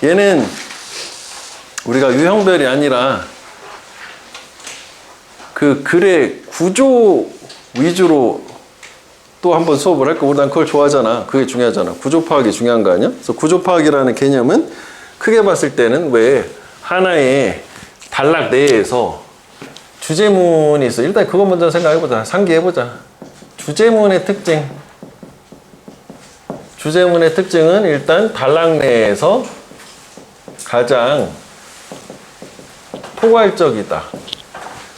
얘는 우리가 유형별이 아니라 그 글의 구조 위주로 또 한번 수업을 할까? 난 그걸 좋아하잖아. 그게 중요하잖아. 구조 파악이 중요한 거 아니야? 그래서 구조 파악이라는 개념은 크게 봤을 때는 왜 하나의 단락 내에서 주제문이 있어. 일단 그거 먼저 생각해보자. 상기해보자. 주제문의 특징. 주제문의 특징은 일단 단락 내에서 가장 포괄적이다.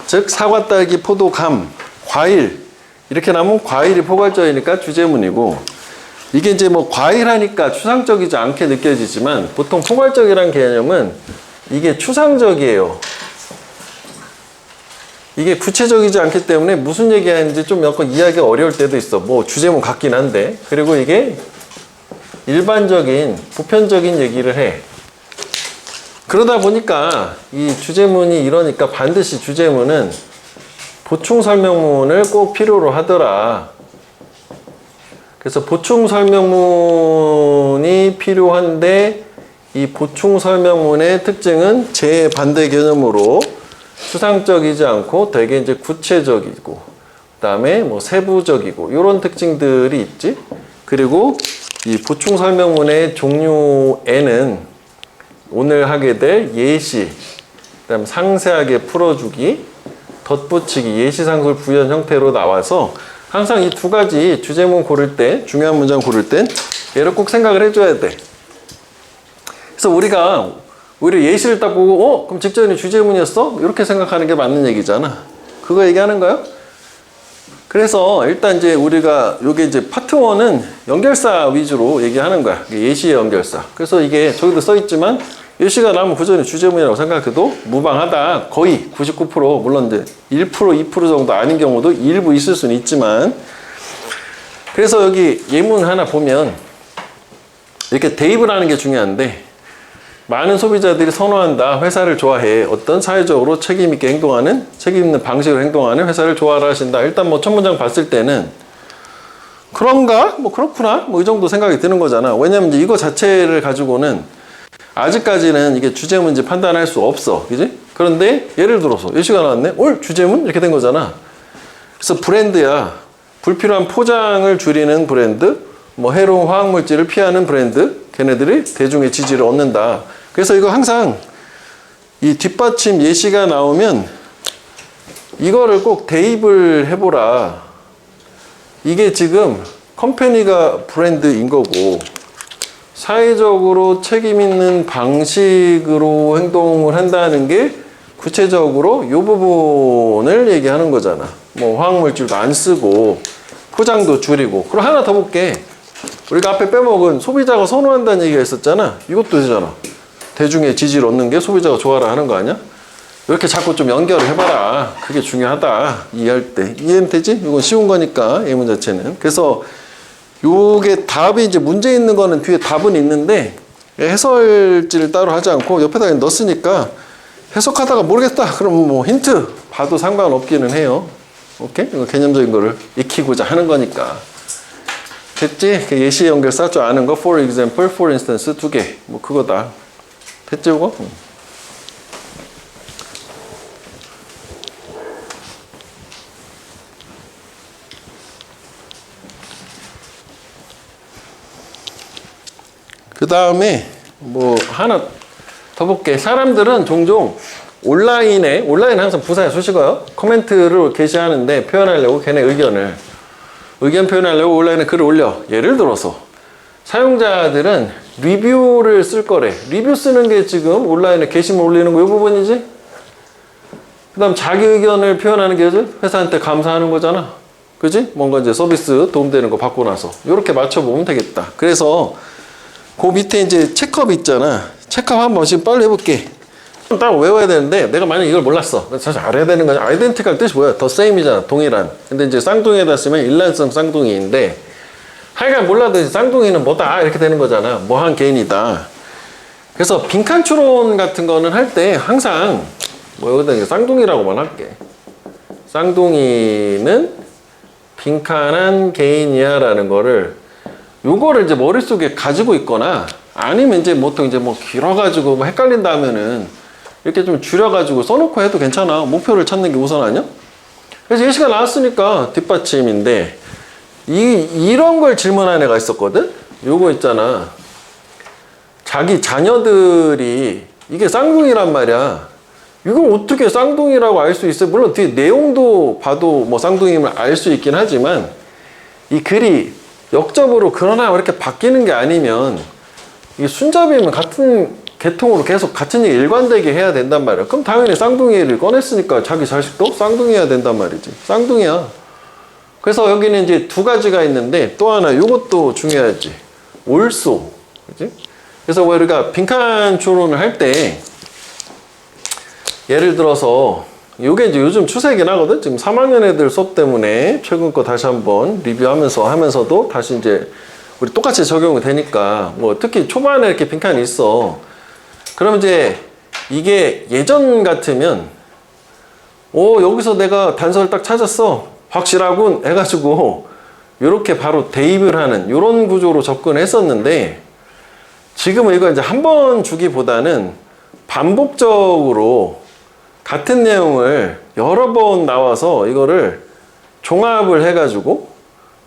즉 사과, 딸기, 포도, 감, 과일 이렇게 나오면 과일이 포괄적이니까 주제문이고, 이게 이제 뭐 과일 하니까 추상적이지 않게 느껴지지만 보통 포괄적이라는 개념은 이게 추상적이에요. 이게 구체적이지 않기 때문에 무슨 얘기하는지 좀 약간 이해하기가 어려울 때도 있어. 뭐 주제문 같긴 한데. 그리고 이게 일반적인 보편적인 얘기를 해. 그러다 보니까 이 주제문이 이러니까 반드시 주제문은 보충 설명문을 꼭 필요로 하더라. 그래서 보충 설명문이 필요한데 이 보충 설명문의 특징은 제반대 개념으로 추상적이지 않고 되게 이제 구체적이고, 그다음에 뭐 세부적이고 이런 특징들이 있지. 그리고 이 보충 설명문의 종류에는 오늘 하게 될 예시, 그다음 상세하게 풀어주기, 덧붙이기, 예시상술 부연 형태로 나와서 항상 이 두 가지 주제문 고를 때, 중요한 문장 고를 땐 얘를 꼭 생각을 해줘야 돼. 그래서 우리가 오히려 예시를 딱 보고 그럼 직전이 주제문이었어? 이렇게 생각하는 게 맞는 얘기잖아. 그거 얘기하는 거야? 그래서 일단 이제 우리가 요게 이제 파트 1은 연결사 위주로 얘기하는 거야. 예시의 연결사. 그래서 이게 저기도 써 있지만 예시가 나오면 그 전에 주제문이라고 생각해도 무방하다. 거의 99%, 물론 이제 1%, 2% 정도 아닌 경우도 일부 있을 수는 있지만, 그래서 여기 예문 하나 보면 이렇게 대입을 하는 게 중요한데, 많은 소비자들이 선호한다. 회사를 좋아해. 어떤 사회적으로 책임 있게 행동하는, 책임 있는 방식으로 행동하는 회사를 좋아라 하신다. 일단 뭐 첫 문장 봤을 때는 그런가? 뭐 그렇구나? 뭐 이 정도 생각이 드는 거잖아. 왜냐면 이제 이거 자체를 가지고는 아직까지는 이게 주제문인지 판단할 수 없어. 그지? 그런데 예를 들어서 예시가 나왔네? 주제문? 이렇게 된 거잖아. 그래서 브랜드야. 불필요한 포장을 줄이는 브랜드, 뭐 해로운 화학물질을 피하는 브랜드, 걔네들이 대중의 지지를 얻는다. 그래서 이거 항상 이 뒷받침 예시가 나오면 이거를 꼭 대입을 해보라. 이게 지금 컴퍼니가 브랜드인 거고, 사회적으로 책임 있는 방식으로 행동을 한다는 게 구체적으로 이 부분을 얘기하는 거잖아. 뭐 화학물질도 안 쓰고 포장도 줄이고. 그리고 하나 더 볼게. 우리가 앞에 빼먹은 소비자가 선호한다는 얘기가 있었잖아. 이것도 되잖아. 대중의 지지를 얻는 게 소비자가 좋아라 하는 거 아니야? 이렇게 자꾸 좀 연결을 해봐라. 그게 중요하다. 이해할 때. 이해는 되지? 이건 쉬운 거니까, 예문 자체는. 그래서 요게 답이 이제 문제 있는 거는 뒤에 답은 있는데 해설지를 따로 하지 않고 옆에다 넣었으니까 해석하다가 모르겠다. 그럼 뭐 힌트 봐도 상관없기는 해요. 오케이? 이거 개념적인 거를 익히고자 하는 거니까. 됐지? 예시 연결사 줄 아는 거 for example, for instance 두 개. 뭐 그거다. 됐지 이거? 그 다음에 뭐 하나 더 볼게. 사람들은 종종 온라인에 항상 부사에 수식어요. 코멘트를 게시하는데 표현하려고 걔네 의견 표현하려고 온라인에 글을 올려. 예를 들어서 사용자들은 리뷰를 쓸 거래. 리뷰 쓰는 게 지금 온라인에 게시물 올리는 거 이 부분이지. 그 다음 자기 의견을 표현하는 게 회사한테 감사하는 거잖아. 그지? 뭔가 이제 서비스 도움되는 거 받고 나서 이렇게 맞춰보면 되겠다. 그래서 그 밑에 이제 체크업 있잖아. 체크업 한 번씩 빨리 해볼게. 딱 외워야 되는데 내가 만약 이걸 몰랐어. 사실 알아야 되는 거냐. 아이덴티컬 뜻이 뭐야? 더 세임이잖아. 동일한. 근데 이제 쌍둥이에다 쓰면 일란성 쌍둥이인데 하여간 몰라도 쌍둥이는 뭐다 이렇게 되는 거잖아. 뭐한 개인이다. 그래서 빈칸 추론 같은 거는 할 때 항상 뭐 여기다 쌍둥이라고만 할게. 쌍둥이는 빈칸한 개인이야 라는 거를 요거를 이제 머릿속에 가지고 있거나 아니면 이제 보통 이제 뭐 길어가지고 뭐 헷갈린다 하면은 이렇게 좀 줄여가지고 써놓고 해도 괜찮아. 목표를 찾는 게 우선 아니야? 그래서 예시가 나왔으니까 뒷받침인데 이런 걸 질문한 애가 있었거든? 요거 있잖아. 자기 자녀들이 이게 쌍둥이란 말이야. 이걸 어떻게 쌍둥이라고 알 수 있어요? 물론 뒤에 내용도 봐도 뭐 쌍둥이임을 알 수 있긴 하지만 이 글이 역접으로 그러나 이렇게 바뀌는 게 아니면 이게 순잡이면 같은 계통으로 계속 같은 얘기 일관되게 해야 된단 말이야. 그럼 당연히 쌍둥이를 꺼냈으니까 자기 자식도 쌍둥이여야 된단 말이지. 쌍둥이야. 그래서 여기는 이제 두 가지가 있는데 또 하나 요것도 중요하지. 올소. 그지? 그래서 우리가 빈칸 추론을 할 때 예를 들어서 요게 이제 요즘 추세이긴 하거든. 지금 3학년 애들 수업 때문에 최근 거 다시 한번 하면서도 다시 이제 우리 똑같이 적용이 되니까 뭐 특히 초반에 이렇게 빈칸이 있어. 그럼 이제 이게 예전 같으면 여기서 내가 단서를 딱 찾았어. 확실하군 해가지고 이렇게 바로 대입을 하는 이런 구조로 접근했었는데 지금은 이거 이제 한 번 주기보다는 반복적으로 같은 내용을 여러 번 나와서 이거를 종합을 해가지고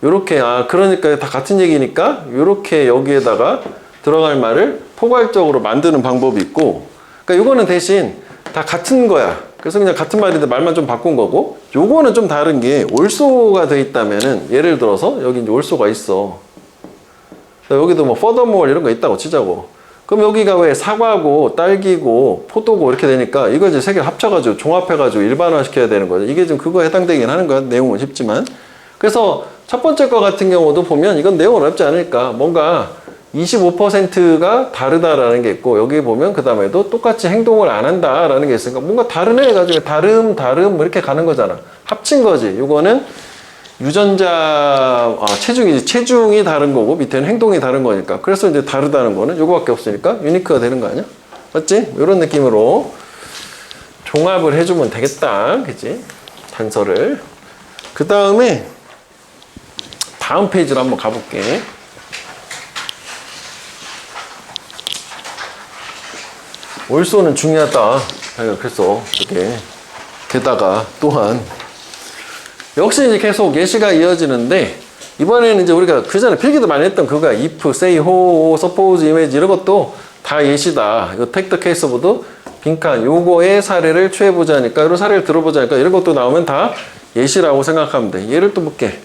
이렇게 그러니까 다 같은 얘기니까 이렇게 여기에다가 들어갈 말을 포괄적으로 만드는 방법이 있고, 그러니까 이거는 대신 다 같은 거야. 그래서 그냥 같은 말인데 말만 좀 바꾼 거고, 요거는 좀 다른 게 올소가 돼 있다면은 예를 들어서 여기 이제 올소가 있어. 여기도 뭐 furthermore 이런 거 있다고 치자고. 그럼 여기가 왜 사과고 딸기고 포도고 이렇게 되니까 이걸 이제 세 개를 합쳐가지고 종합해가지고 일반화 시켜야 되는 거죠. 이게 좀 그거에 해당되긴 하는 거야. 내용은 쉽지만. 그래서 첫 번째 거 같은 경우도 보면 이건 내용 어렵지 않을까. 뭔가 25%가 다르다라는 게 있고 여기 보면 그 다음에도 똑같이 행동을 안 한다라는 게 있으니까 뭔가 다르네 해가지고 다름 뭐 이렇게 가는 거잖아. 합친 거지. 이거는 유전자 체중이 다른 거고 밑에는 행동이 다른 거니까. 그래서 이제 다르다는 거는 요거밖에 없으니까 유니크가 되는 거 아니야? 맞지? 이런 느낌으로 종합을 해주면 되겠다. 그치? 단서를. 그 다음에 다음 페이지로 한번 가볼게. 올소는 중요하다. 그래서 이렇게 게다가 또한 역시 이제 계속 예시가 이어지는데 이번에는 이제 우리가 그 전에 필기도 많이 했던 그거야. if, say, how, suppose, image 이런 것도 다 예시다. 이거 take the case of도 빈칸 요거의 사례를 취해보자니까 이런 사례를 들어보자니까 이런 것도 나오면 다 예시라고 생각하면 돼. 예를 또 볼게.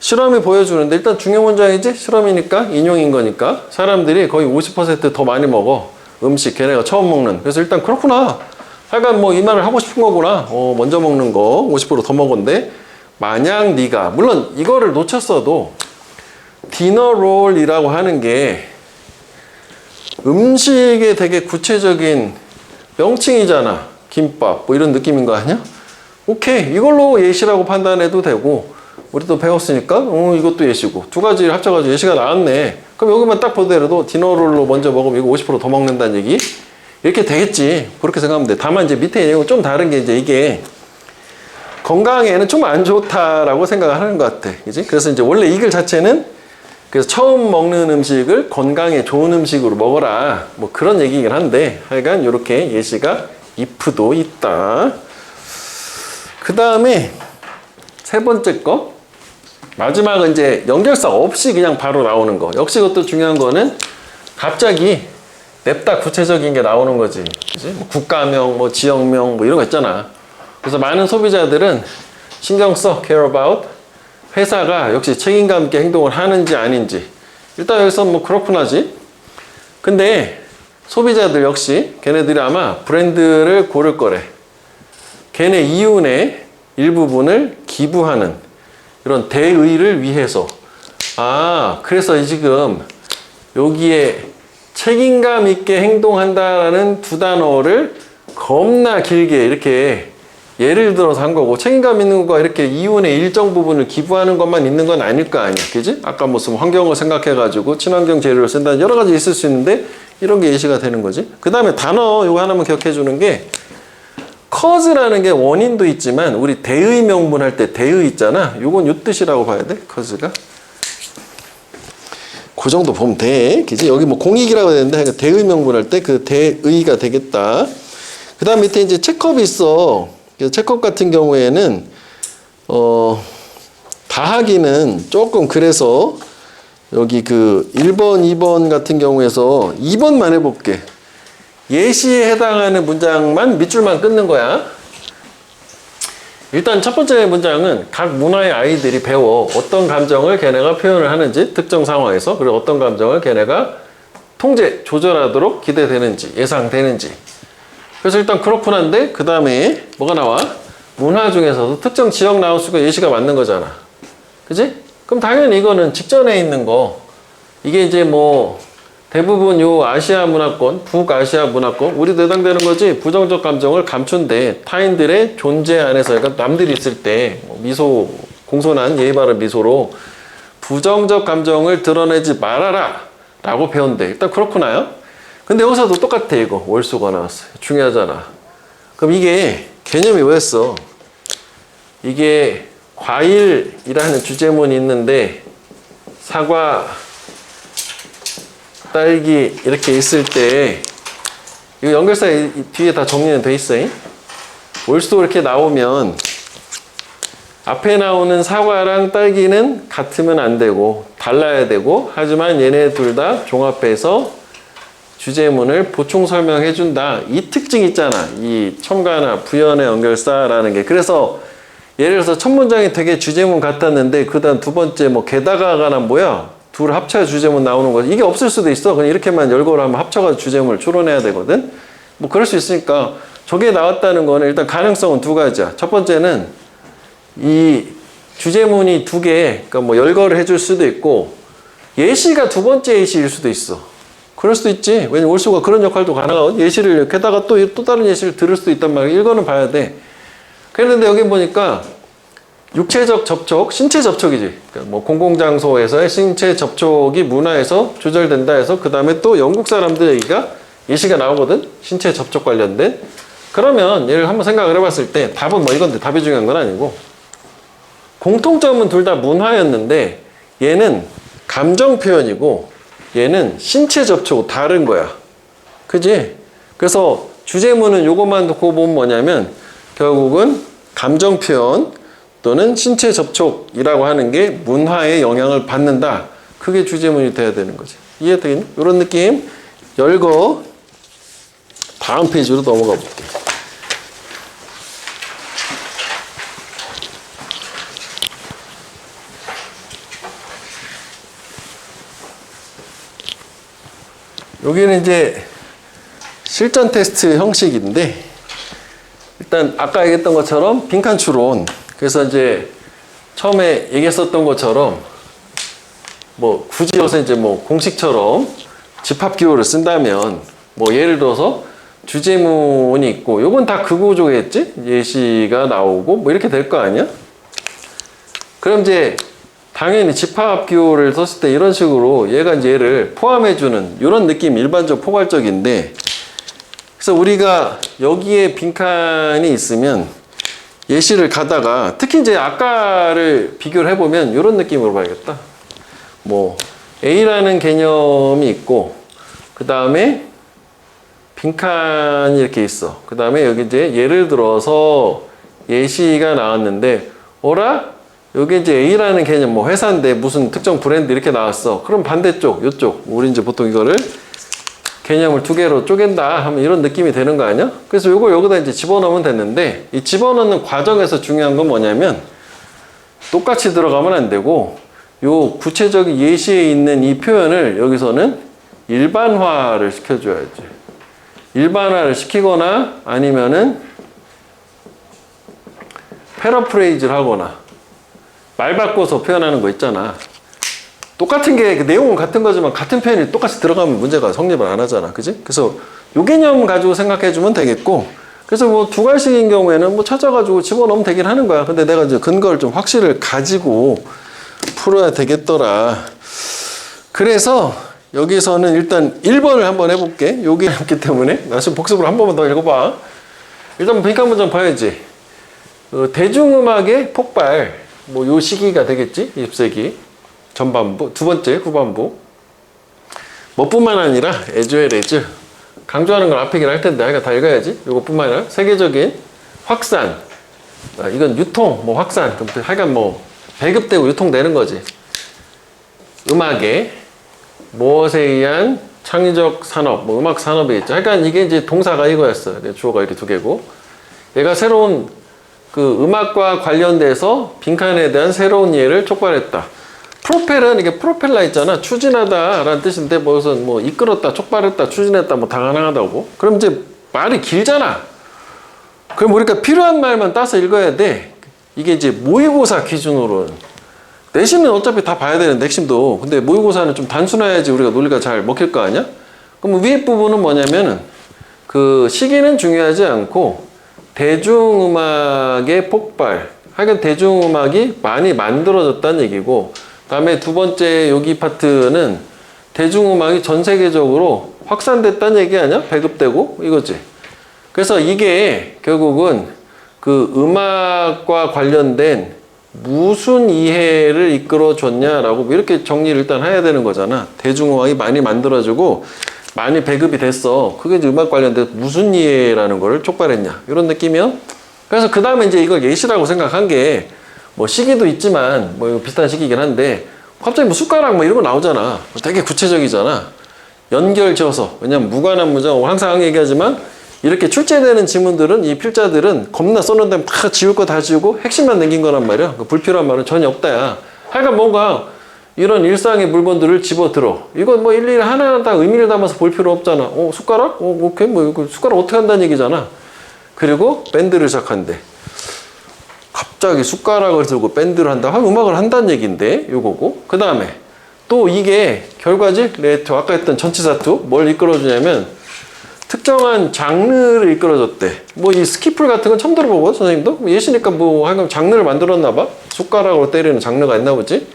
실험이 보여주는데 일단 중요 문장이지 실험이니까 인용인 거니까 사람들이 거의 50% 더 많이 먹어. 음식 걔네가 처음 먹는. 그래서 일단 그렇구나. 하여간 뭐 이 말을 하고 싶은 거구나. 먼저 먹는 거 50% 더 먹었는데 만약 네가 물론 이거를 놓쳤어도 디너롤이라고 하는 게 음식의 되게 구체적인 명칭이잖아. 김밥 뭐 이런 느낌인 거 아니야? 오케이 이걸로 예시라고 판단해도 되고 우리도 배웠으니까 이것도 예시고 두 가지를 합쳐가지고 예시가 나왔네. 그럼 여기만 딱 보더라도 디너롤로 먼저 먹으면 이거 50% 더 먹는다는 얘기 이렇게 되겠지. 그렇게 생각하면 돼. 다만 이제 밑에 내용은 좀 다른 게 이제 이게 건강에는 좀 안 좋다라고 생각을 하는 것 같아. 그지? 그래서 이제 원래 이 글 자체는 그래서 처음 먹는 음식을 건강에 좋은 음식으로 먹어라. 뭐 그런 얘기긴 한데 하여간 이렇게 예시가 if도 있다. 그 다음에 세 번째 거. 마지막은 이제 연결사 없이 그냥 바로 나오는 거. 역시 그것도 중요한 거는 갑자기 냅다 구체적인 게 나오는 거지. 그지? 뭐 국가명, 뭐 지역명, 뭐 이런 거 있잖아. 그래서 많은 소비자들은 신경 써, care about. 회사가 역시 책임감 있게 행동을 하는지 아닌지. 일단 여기서 뭐 그렇구나지. 근데 소비자들 역시 걔네들이 아마 브랜드를 고를 거래. 걔네 이윤의 일부분을 기부하는 이런 대의를 위해서. 그래서 지금 여기에 책임감 있게 행동한다라는 두 단어를 겁나 길게 이렇게 예를 들어서 한 거고 책임감 있는 거가 이렇게 이윤의 일정 부분을 기부하는 것만 있는 건 아닐 거 아니야. 그지? 아까 무슨 환경을 생각해가지고 친환경 재료를 쓴다는 여러 가지 있을 수 있는데 이런 게 예시가 되는 거지. 그 다음에 단어 이거 하나만 기억해 주는 게 cause라는 게 원인도 있지만 우리 대의 명분 할 때 대의 있잖아. 요건 요 뜻이라고 봐야 돼. cause가. 그 정도 보면 돼. 그지? 여기 뭐 공익이라고 되는데 대의 명분할 때 그 대의가 되겠다. 그 다음 밑에 이제 체크업이 있어. 그래서 체크업 같은 경우에는 다하기는 조금 그래서 여기 그 1번, 2번 같은 경우에서 2번만 해볼게. 예시에 해당하는 문장만 밑줄만 끊는 거야. 일단 첫 번째 문장은 각 문화의 아이들이 배워 어떤 감정을 걔네가 표현을 하는지 특정 상황에서, 그리고 어떤 감정을 걔네가 통제, 조절하도록 기대되는지, 예상되는지. 그래서 일단 그렇긴 한데 그 다음에 뭐가 나와? 문화 중에서도 특정 지역 나올 수가 예시가 맞는 거잖아. 그지? 그럼 당연히 이거는 직전에 있는 거, 이게 이제 뭐 대부분 요 아시아 문화권, 북아시아 문화권, 우리도 해당되는 거지. 부정적 감정을 감춘데 타인들의 존재 안에서, 그러니까 남들이 있을 때 미소, 공손한 예의 바른 미소로 부정적 감정을 드러내지 말아라 라고 배운대. 일단 그렇구나요. 근데 여기서도 똑같아. 이거 월수가 나왔어요. 중요하잖아. 그럼 이게 개념이 뭐였어? 이게 과일이라는 주제문이 있는데 사과, 딸기 이렇게 있을 때 이거 연결사 뒤에 다 정리는 돼 있어. 월수도 이렇게 나오면 앞에 나오는 사과랑 딸기는 같으면 안 되고 달라야 되고, 하지만 얘네 둘 다 종합해서 주제문을 보충 설명해 준다. 이 특징 있잖아. 이 첨가나 부연의 연결사라는 게. 그래서 예를 들어서 첫 문장이 되게 주제문 같았는데 그 다음 두 번째 뭐 게다가가 뭐야? 둘 합쳐야 주제문 나오는 거지. 이게 없을 수도 있어. 그냥 이렇게만 열거를 하면 합쳐가지고 주제문을 추론해야 되거든. 뭐 그럴 수 있으니까 저게 나왔다는 거는 일단 가능성은 두 가지야. 첫 번째는 이 주제문이 두 개, 그러니까 뭐 열거를 해줄 수도 있고 예시가 두 번째 예시일 수도 있어. 그럴 수도 있지. 왜냐면 월수가 그런 역할도 가능하거든. 예시를 게다가 또 다른 예시를 들을 수도 있단 말이야. 이거는 봐야 돼. 그런데 여기 보니까 육체적 접촉, 신체 접촉이지. 그러니까 뭐 공공장소에서의 신체 접촉이 문화에서 조절된다 해서 그 다음에 또 영국 사람들 얘기가 예시가 나오거든. 신체 접촉 관련된. 그러면 얘를 한번 생각을 해봤을 때 답은 뭐 이건데 답이 중요한 건 아니고 공통점은 둘 다 문화였는데 얘는 감정 표현이고 얘는 신체 접촉 다른 거야. 그지? 그래서 주제문은 요것만 놓고 보면 뭐냐면 결국은 감정 표현 또는 신체 접촉이라고 하는 게 문화에 영향을 받는다. 그게 주제문이 돼야 되는 거지. 이해되겠니? 이런 느낌. 열거. 다음 페이지로 넘어가 볼게. 여기는 이제 실전 테스트 형식인데 일단 아까 얘기했던 것처럼 빈칸 추론. 그래서 이제 처음에 얘기했었던 것처럼 뭐 굳이 여기서 이제 뭐 공식처럼 집합 기호를 쓴다면 뭐 예를 들어서 주제문이 있고 요건 다 그 구조겠지? 예시가 나오고 뭐 이렇게 될 거 아니야? 그럼 이제 당연히 집합 기호를 썼을 때 이런 식으로 얘가 이제 얘를 포함해주는 이런 느낌 일반적 포괄적인데, 그래서 우리가 여기에 빈칸이 있으면 예시를 가다가 특히 이제 아까를 비교를 해보면 이런 느낌으로 봐야겠다. 뭐 A라는 개념이 있고 그 다음에 빈칸이 이렇게 있어. 그 다음에 여기 이제 예를 들어서 예시가 나왔는데 어라? 여기 이제 A라는 개념 뭐 회사인데 무슨 특정 브랜드 이렇게 나왔어. 그럼 반대쪽 요쪽 우리 이제 보통 이거를 개념을 두 개로 쪼갠다 하면 이런 느낌이 되는 거 아니야? 그래서 요거 여기다 이제 집어넣으면 됐는데 이 집어넣는 과정에서 중요한 건 뭐냐면 똑같이 들어가면 안 되고 요 구체적인 예시에 있는 이 표현을 여기서는 일반화를 시켜줘야지. 일반화를 시키거나 아니면은 패러프레이즈를 하거나 말 바꿔서 표현하는 거 있잖아. 똑같은 게 내용은 같은 거지만 같은 표현이 똑같이 들어가면 문제가 성립을 안 하잖아. 그지? 그래서 요 개념 가지고 생각해 주면 되겠고, 그래서 뭐 두 가지인 경우에는 뭐 찾아가지고 집어넣으면 되긴 하는 거야. 근데 내가 이제 근거를 좀 확실을 가지고 풀어야 되겠더라. 그래서 여기서는 일단 1번을 한번 해볼게. 요게 없기 때문에 나 지금 복습을 한 번만 더 읽어봐. 일단 빈칸 문장 봐야지. 대중음악의 폭발, 뭐 요 시기가 되겠지? 20세기 전반부, 두 번째 후반부. 뭐뿐만 아니라 as well as 강조하는 건 앞이긴 할 텐데 하여간 다 읽어야지. 이것뿐만 아니라 세계적인 확산, 이건 유통, 뭐 확산, 하여간 뭐 배급되고 유통되는 거지. 음악의 무엇에 의한 창의적 산업, 뭐 음악 산업이 있죠. 하여간 이게 이제 동사가 이거였어. 주어가 이렇게 두 개고. 얘가 새로운 그 음악과 관련돼서 빈칸에 대한 새로운 이해를 촉발했다. 프로펠은 이게 프로펠러 있잖아. 추진하다 라는 뜻인데 무슨 뭐 이끌었다, 촉발했다, 추진했다 뭐 다 가능하다고. 그럼 이제 말이 길잖아. 그럼 우리가 필요한 말만 따서 읽어야 돼. 이게 이제 모의고사 기준으로는. 내신은 어차피 다 봐야 되는데 핵심도. 근데 모의고사는 좀 단순해야지 우리가 논리가 잘 먹힐 거 아니야? 그럼 위에 부분은 뭐냐면은 그 시기는 중요하지 않고 대중음악의 폭발. 하여간 대중음악이 많이 만들어졌다는 얘기고, 다음에 두 번째 여기 파트는 대중음악이 전 세계적으로 확산됐다는 얘기 아니야? 배급되고 이거지. 그래서 이게 결국은 그 음악과 관련된 무슨 이해를 이끌어 줬냐라고 이렇게 정리를 일단 해야 되는 거잖아. 대중음악이 많이 만들어지고 많이 배급이 됐어. 그게 이제 음악 관련된 무슨 이해라는 거를 촉발했냐 이런 느낌이요. 그래서 그 다음에 이제 이걸 예시라고 생각한 게 뭐 시기도 있지만 뭐 비슷한 시기이긴 한데 갑자기 뭐 숟가락 뭐 이런 거 나오잖아. 되게 구체적이잖아. 연결지어서. 왜냐면 무관한 문장 항상 얘기하지만 이렇게 출제되는 지문들은 이 필자들은 겁나 써놓은 다음에 다 지울 거 다 지우고 핵심만 남긴 거란 말이야. 불필요한 말은 전혀 없다야. 하여간 뭔가 이런 일상의 물건들을 집어들어. 이건 뭐 일일이 하나하나 다 의미를 담아서 볼 필요 없잖아. 숟가락? 오케이. 뭐 이거 숟가락 어떻게 한다는 얘기잖아. 그리고 밴드를 시작한대. 갑자기 숟가락을 들고 밴드를 한다. 음악을 한다는 얘기인데 요거고. 그 다음에 또 이게 결과지? 레토 아까 했던 전치사투 뭘 이끌어주냐면 특정한 장르를 이끌어줬대. 뭐 이 스키플 같은 건 처음 들어보고 선생님도 예시니까 뭐 하여간 장르를 만들었나 봐. 숟가락으로 때리는 장르가 있나 보지.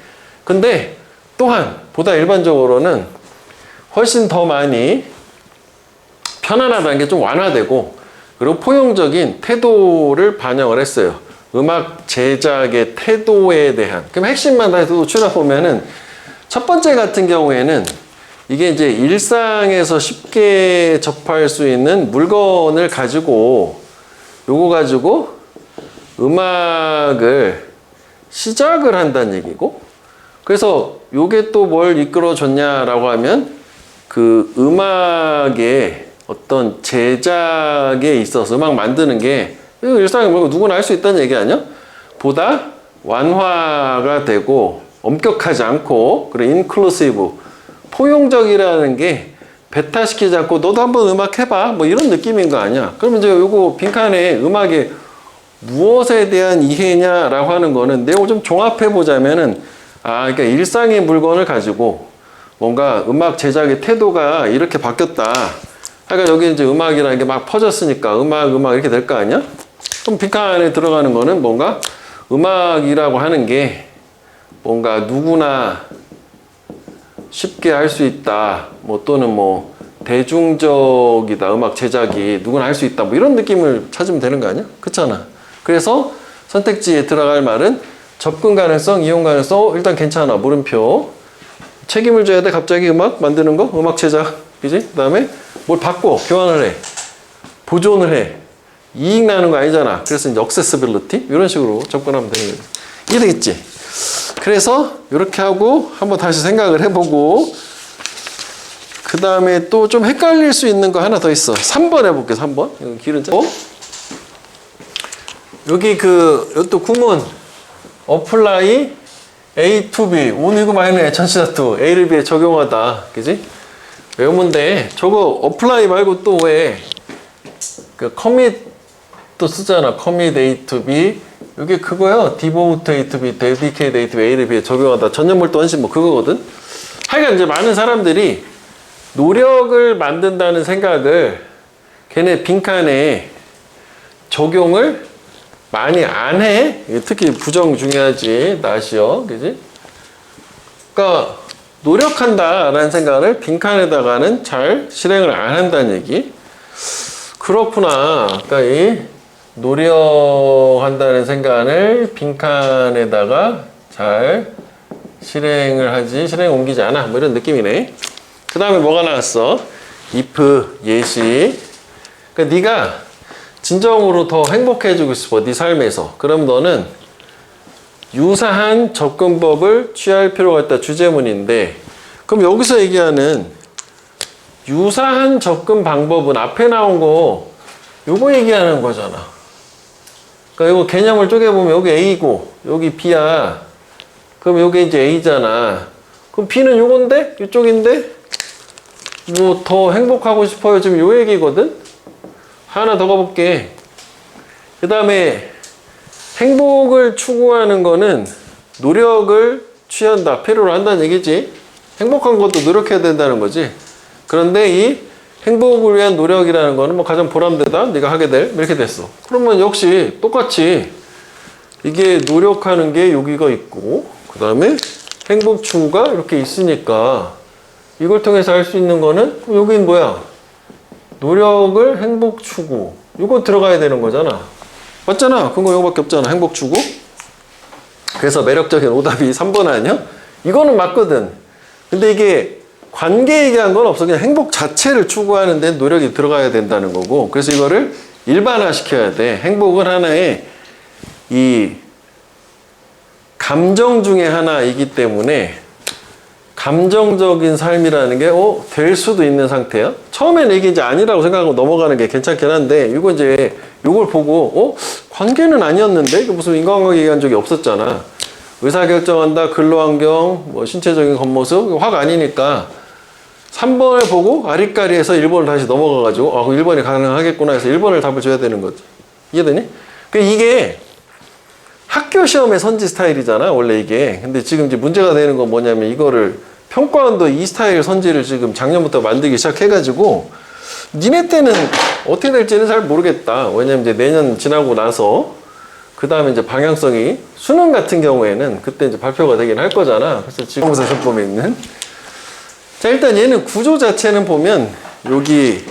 근데 또한 보다 일반적으로는 훨씬 더 많이 편안하다는 게 좀 완화되고 그리고 포용적인 태도를 반영을 했어요. 음악 제작의 태도에 대한. 그럼 핵심만 다 해도 추려보면은 첫 번째 같은 경우에는 이게 이제 일상에서 쉽게 접할 수 있는 물건을 가지고 요거 가지고 음악을 시작을 한다는 얘기고, 그래서 요게 또 뭘 이끌어 줬냐라고 하면 그 음악의 어떤 제작에 있어서 음악 만드는 게 일상에 뭐 누구나 할 수 있다는 얘기 아니야? 보다 완화가 되고 엄격하지 않고 그리고 인클루시브 포용적이라는 게 배타시키지 않고 너도 한번 음악 해봐 뭐 이런 느낌인 거 아니야? 그러면 이제 요거 빈칸에 음악의 무엇에 대한 이해냐라고 하는 거는 내용을 좀 종합해 보자면은 그러니까 일상의 물건을 가지고 뭔가 음악 제작의 태도가 이렇게 바뀌었다. 그러니까 여기 이제 음악이라는 게 막 퍼졌으니까 음악 이렇게 될 거 아니야? 그럼 빈칸에 들어가는 거는 뭔가 음악이라고 하는 게 뭔가 누구나 쉽게 할 수 있다. 뭐 또는 뭐 대중적이다. 음악 제작이 누구나 할 수 있다. 뭐 이런 느낌을 찾으면 되는 거 아니야? 그렇잖아. 그래서 선택지에 들어갈 말은 접근 가능성, 이용 가능성 일단 괜찮아. 물음표. 책임을 져야 돼. 갑자기 음악 만드는 거, 음악 제작, 그지? 그다음에 뭘 바꿔, 교환을 해, 보존을 해. 이익 나는 거 아니잖아. 그래서 이제 accessibility 이런 식으로 접근하면 되는 거지. 이해되겠지? 그래서 이렇게 하고 한번 다시 생각을 해보고 그 다음에 또 좀 헷갈릴 수 있는 거 하나 더 있어. 3번 해볼게. 3번. 이거 길은 짧고 여기 이것도 구문 apply A to B 오니그 마이너 전치사투 A를 B에 적용하다. 그지? 외우문데 저거 apply 말고 또 왜 commit 또 쓰잖아. commit A to B 이게 그거요. devote A to B, dedicate A to B, A를 B에 적용하다. 전념몰두 원심 뭐 그거거든. 하여간 이제 많은 사람들이 노력을 만든다는 생각을 걔네 빈칸에 적용을 많이 안 해. 특히 부정 중요하지. 나시어. 그지? 그러니까 노력한다라는 생각을 빈칸에다가는 잘 실행을 안 한다는 얘기. 그렇구나. 그러니까 이 노력한다는 생각을 빈칸에다가 잘 실행을 하지 실행 옮기지 않아. 뭐 이런 느낌이네. 그 다음에 뭐가 나왔어? if 예시. 그러니까 네가 진정으로 더 행복해지고 싶어, 네 삶에서. 그럼 너는 유사한 접근법을 취할 필요가 있다, 주제문인데, 그럼 여기서 얘기하는 유사한 접근 방법은 앞에 나온 거 요거 얘기하는 거잖아. 그러니까 이거 개념을 쪼개보면 여기 A고 여기 B야. 그럼 여기 이제 A잖아. 그럼 B는 요건데? 이쪽인데? 뭐 더 행복하고 싶어요, 지금 요 얘기거든? 하나 더 가볼게. 그 다음에 행복을 추구하는 거는 노력을 취한다, 필요로 한다는 얘기지. 행복한 것도 노력해야 된다는 거지. 그런데 이 행복을 위한 노력이라는 거는 뭐 가장 보람되다, 네가 하게 될, 이렇게 됐어. 그러면 역시 똑같이 이게 노력하는 게 여기가 있고, 그 다음에 행복 추구가 이렇게 있으니까 이걸 통해서 할 수 있는 거는 여긴 뭐야? 노력을 행복 추구. 이거 들어가야 되는 거잖아. 맞잖아. 그거 이거밖에 없잖아. 행복 추구. 그래서 매력적인 오답이 3번 아니야? 이거는 맞거든. 근데 이게 관계 얘기한 건 없어. 그냥 행복 자체를 추구하는 데 노력이 들어가야 된다는 거고. 그래서 이거를 일반화 시켜야 돼. 행복은 하나의 이 감정 중에 하나이기 때문에 감정적인 삶이라는 게 될 수도 있는 상태야. 처음에는 이게 이제 아니라고 생각하고 넘어가는 게 괜찮긴 한데, 이거 이제 이걸 보고 관계는 아니었는데 이거 무슨 인간관계 얘기한 적이 없었잖아. 의사결정한다, 근로환경, 뭐 신체적인 겉모습, 확 아니니까 3번을 보고 아리까리해서 1번을 다시 넘어가가지고 1번이 가능하겠구나 해서 1번을 답을 줘야 되는 거지. 이해되니? 이게 학교 시험의 선지 스타일이잖아, 원래 이게. 근데 지금 이제 문제가 되는 건 뭐냐면, 이거를 평가원도 이 스타일 선지를 지금 작년부터 만들기 시작해가지고 니네 때는 어떻게 될지는 잘 모르겠다. 왜냐면 이제 내년 지나고 나서 그 다음에 이제 방향성이, 수능 같은 경우에는 그때 이제 발표가 되긴 할 거잖아. 그래서 지금 검사 시험범에 있는. 자, 일단 얘는 구조 자체는 보면 여기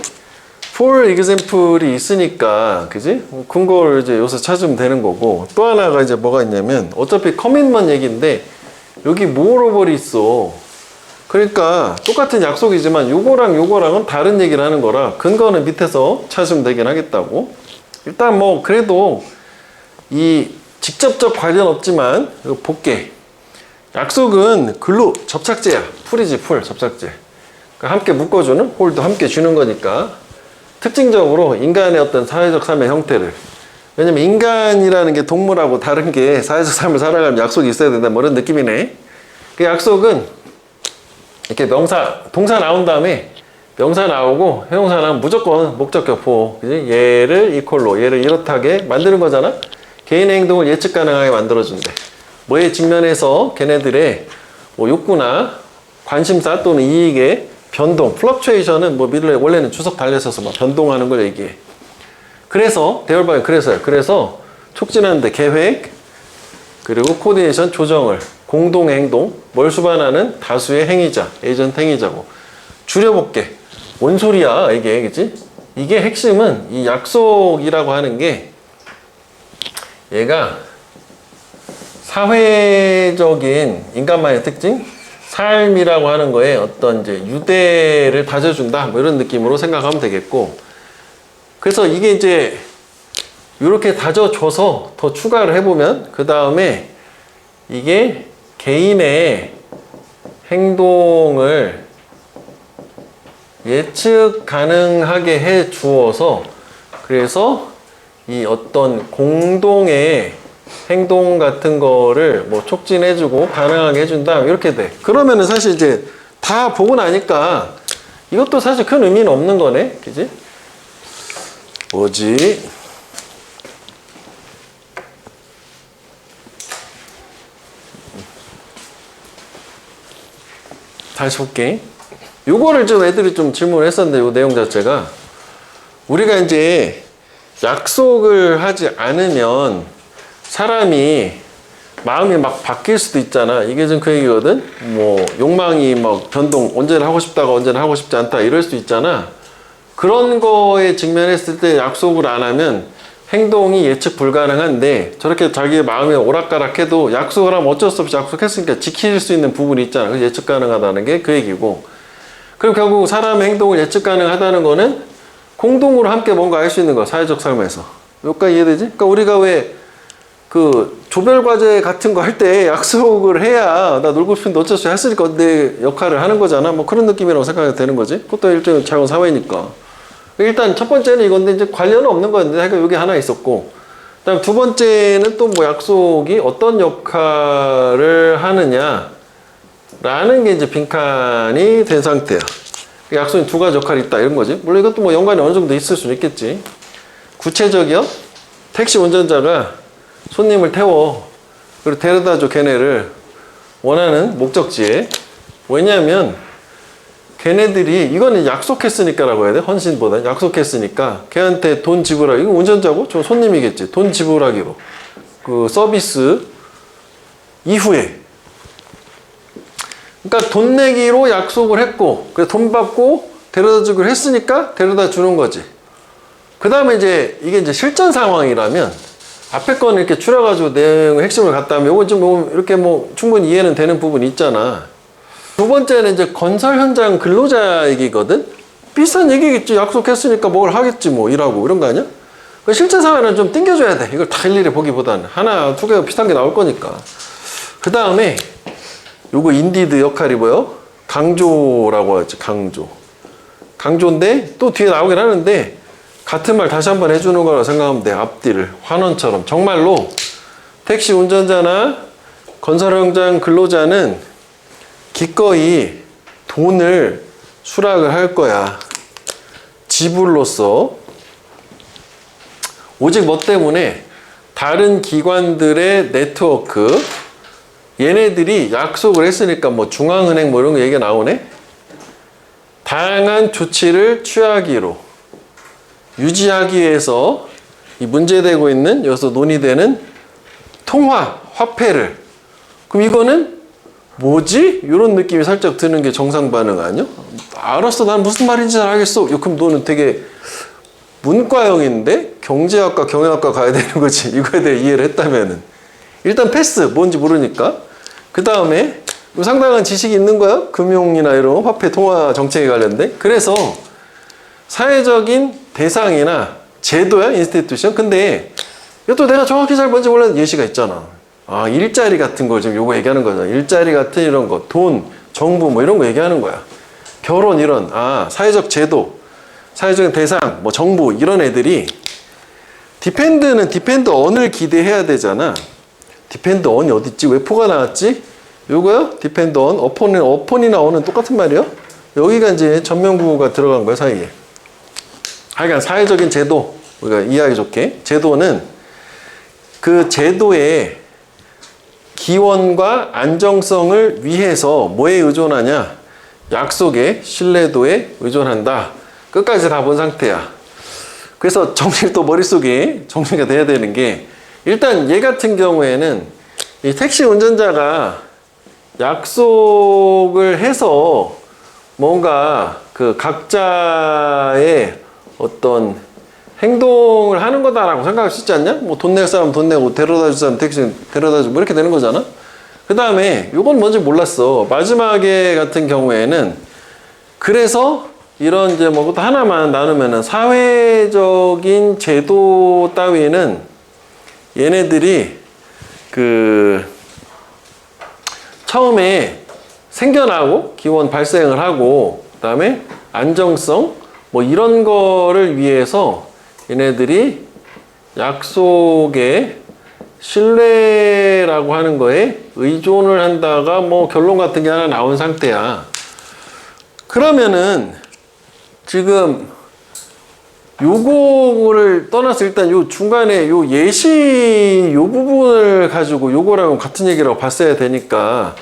for example이 있으니까, 그지? 근거를 이제 여기서 찾으면 되는 거고, 또 하나가 이제 뭐가 있냐면, 어차피 커밋먼 얘기인데 여기 moreover이 있어. 그러니까 똑같은 약속이지만 요거랑 요거랑은 다른 얘기를 하는 거라 근거는 밑에서 찾으면 되긴 하겠다고. 일단 뭐 그래도 이 직접적 관련 없지만 이거 볼게. 약속은 글로 접착제야. 풀이지, 풀, 접착제. 그러니까 함께 묶어주는, 홀도 함께 주는 거니까. 특징적으로 인간의 어떤 사회적 삶의 형태를, 왜냐면 인간이라는 게 동물하고 다른 게 사회적 삶을 살아가면 약속이 있어야 된다, 뭐 이런 느낌이네. 그 약속은 이렇게 동사 나온 다음에 명사 나오고 형용사 나오면 무조건 목적격 보호, 그지? 얘를 이퀄로, 얘를 이렇다게 만드는 거잖아. 개인의 행동을 예측 가능하게 만들어준대. 뭐에 직면해서 걔네들의 뭐 욕구나 관심사 또는 이익의 변동, 플럭추에이션은 뭐 원래는 주석 달려있어서 막 변동하는 걸 얘기해. 그래서 대열방이 그래서요. 그래서 촉진하는데 계획, 그리고 코디네이션, 조정을, 공동의 행동, 뭘 수반하는 다수의 행위자, 에이전트 행위자고. 줄여볼게. 뭔 소리야 이게, 그치? 이게 핵심은 이 약속이라고 하는 게 얘가 사회적인 인간만의 특징, 삶이라고 하는 거에 어떤 이제 유대를 다져준다, 뭐 이런 느낌으로 생각하면 되겠고. 그래서 이게 이제 이렇게 다져줘서 더 추가를 해보면, 그 다음에 이게 개인의 행동을 예측 가능하게 해 주어서, 그래서 이 어떤 공동의 행동 같은 거를 뭐 촉진해주고 가능하게 해준다, 이렇게 돼. 그러면은 사실 이제 다 보고 나니까 이것도 사실 큰 의미는 없는 거네, 그지? 뭐지? 다시 볼게. 요거를 좀 애들이 좀 질문을 했었는데, 요 내용 자체가 우리가 이제 약속을 하지 않으면 사람이 마음이 막 바뀔 수도 있잖아. 이게 좀 그 얘기거든. 뭐 욕망이 막 변동, 언제는 하고 싶다가 언제는 하고 싶지 않다, 이럴 수도 있잖아. 그런 거에 직면했을 때 약속을 안 하면 행동이 예측 불가능한데, 저렇게 자기의 마음에 오락가락해도 약속을 하면 어쩔 수 없이 약속했으니까 지킬 수 있는 부분이 있잖아. 그래서 예측 가능하다는 게 그 얘기고. 그럼 결국 사람의 행동을 예측 가능하다는 거는 공동으로 함께 뭔가 할 수 있는 거야. 사회적 삶에서. 여기까지 이해되지? 그러니까 우리가 왜 그 조별과제 같은 거 할 때 약속을 해야 나 놀고 싶은데 어쩔 수 없이 했으니까 내 역할을 하는 거잖아. 뭐 그런 느낌이라고 생각이 되는 거지. 그것도 일종의 자원 사회니까. 일단 첫 번째는 이건데 이제 관련은 없는 건데 그러니까 여기 하나 있었고, 그다음 두 번째는 또 뭐 약속이 어떤 역할을 하느냐라는 게 이제 빈칸이 된 상태야. 약속이 두 가지 역할이 있다 이런 거지. 물론 이것도 뭐 연관이 어느 정도 있을 수는 있겠지. 구체적이요? 택시 운전자가 손님을 태워. 그리고 데려다 줘, 걔네를. 원하는 목적지에. 왜냐하면 걔네들이 이거는 약속했으니까라고 해야 돼. 헌신보다 약속했으니까 걔한테 돈 지불하기. 이거 운전자고 저 손님이겠지. 돈 지불하기로 그 서비스 이후에, 그러니까 돈 내기로 약속을 했고 그래서 돈 받고 데려다 주기로 했으니까 데려다 주는 거지. 그 다음에 이제 이게 이제 실전 상황이라면 앞에 거는 이렇게 추려가지고 내용의 핵심을 갖다 하면 요거 좀 뭐 이렇게 뭐 충분히 이해는 되는 부분이 있잖아. 두 번째는 이제 건설 현장 근로자 얘기거든. 비슷한 얘기겠지. 약속했으니까 뭘 하겠지 뭐 일하고 이런 거 아니야? 그 실제 상황은 좀 땡겨줘야 돼. 이걸 다 일일이 보기보다는 하나 두 개가 비슷한 게 나올 거니까. 그 다음에 요거 인디드 역할이 뭐요? 강조라고 하지. 강조인데 또 뒤에 나오긴 하는데 같은 말 다시 한번 해주는 거라고 생각하면 돼. 앞뒤를 환원처럼. 정말로 택시 운전자나 건설 현장 근로자는 기꺼이 돈을 수락을 할 거야. 지불로서. 오직 뭐 때문에 다른 기관들의 네트워크, 얘네들이 약속을 했으니까 뭐 중앙은행 뭐 이런 거 얘기가 나오네. 다양한 조치를 취하기로 유지하기 위해서 이 문제되고 있는 여기서 논의되는 통화, 화폐를. 그럼 이거는 뭐지? 이런 느낌이 살짝 드는 게 정상 반응 아니야? 알았어, 난 무슨 말인지 잘 알겠어. 그럼 너는 되게 문과형인데 경제학과, 경영학과 가야 되는 거지. 이거에 대해 이해를 했다면은. 일단 패스, 뭔지 모르니까. 그 다음에 상당한 지식이 있는 거야. 금융이나 이런 화폐 통화 정책에 관련된. 그래서 사회적인 대상이나 제도야, 인스티튜션. 근데 이것도 내가 정확히 잘 뭔지 몰라도 예시가 있잖아. 아, 일자리 같은 걸 지금 요거 얘기하는 거잖아. 일자리 같은 이런 거, 돈, 정부 뭐 이런 거 얘기하는 거야. 결혼 이런, 사회적 제도, 사회적인 대상, 뭐 정부 이런 애들이 디펜드는 디펜드 언을 기대해야 되잖아. 디펜드 언이 어딨지? 왜 포가 나왔지? 요거요? 디펜드 언, 어폰이나 언은 똑같은 말이에요. 여기가 이제 전면구가 들어간 거야, 사이에. 하여간 사회적인 제도, 우리가 이해하기 좋게 제도는 그 제도의 기원과 안정성을 위해서 뭐에 의존하냐? 약속의 신뢰도에 의존한다. 끝까지 다 본 상태야. 그래서 정리를 또 머릿속에 정리가 돼야 되는 게, 일단 얘 같은 경우에는 이 택시 운전자가 약속을 해서 뭔가 그 각자의 어떤 행동을 하는 거다라고 생각할 수 있지 않냐? 뭐 돈 낼 사람 돈 내고 데려다 줄 사람 택시 데려다 주고 뭐 이렇게 되는 거잖아. 그 다음에 이건 뭔지 몰랐어. 마지막에 같은 경우에는 그래서 이런 이제 뭐 것도 하나만 나누면은 사회적인 제도 따위는 얘네들이 그 처음에 생겨나고 기원 발생을 하고 그다음에 안정성 뭐 이런 거를 위해서 얘네들이 약속의 신뢰라고 하는 거에 의존을 한다가 뭐 결론 같은 게 하나 나온 상태야. 그러면은 지금 요거를 떠나서 일단 요 중간에 요 예시 요 부분을 가지고 요거랑 같은 얘기라고 봤어야 되니까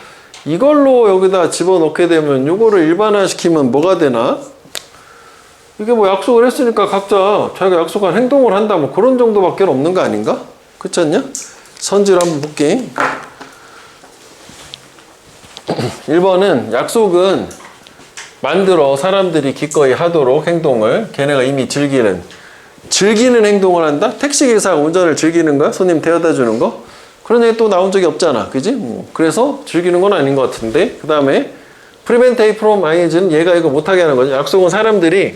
이걸로 여기다 집어넣게 되면 요거를 일반화시키면 뭐가 되나? 이게 뭐 약속을 했으니까 각자 자기가 약속한 행동을 한다 뭐 그런 정도밖에 없는 거 아닌가? 그렇지 않냐? 선지를 한번 볼게. 1번은 약속은 만들어 사람들이 기꺼이 하도록 행동을 걔네가 이미 즐기는 행동을 한다? 택시기사가 운전을 즐기는 거야? 손님 데려다 주는 거? 그런 얘기 또 나온 적이 없잖아. 그지? 그래서 즐기는 건 아닌 것 같은데. 그 다음에 prevent from ing는 얘가 이거 못하게 하는 거죠. 약속은 사람들이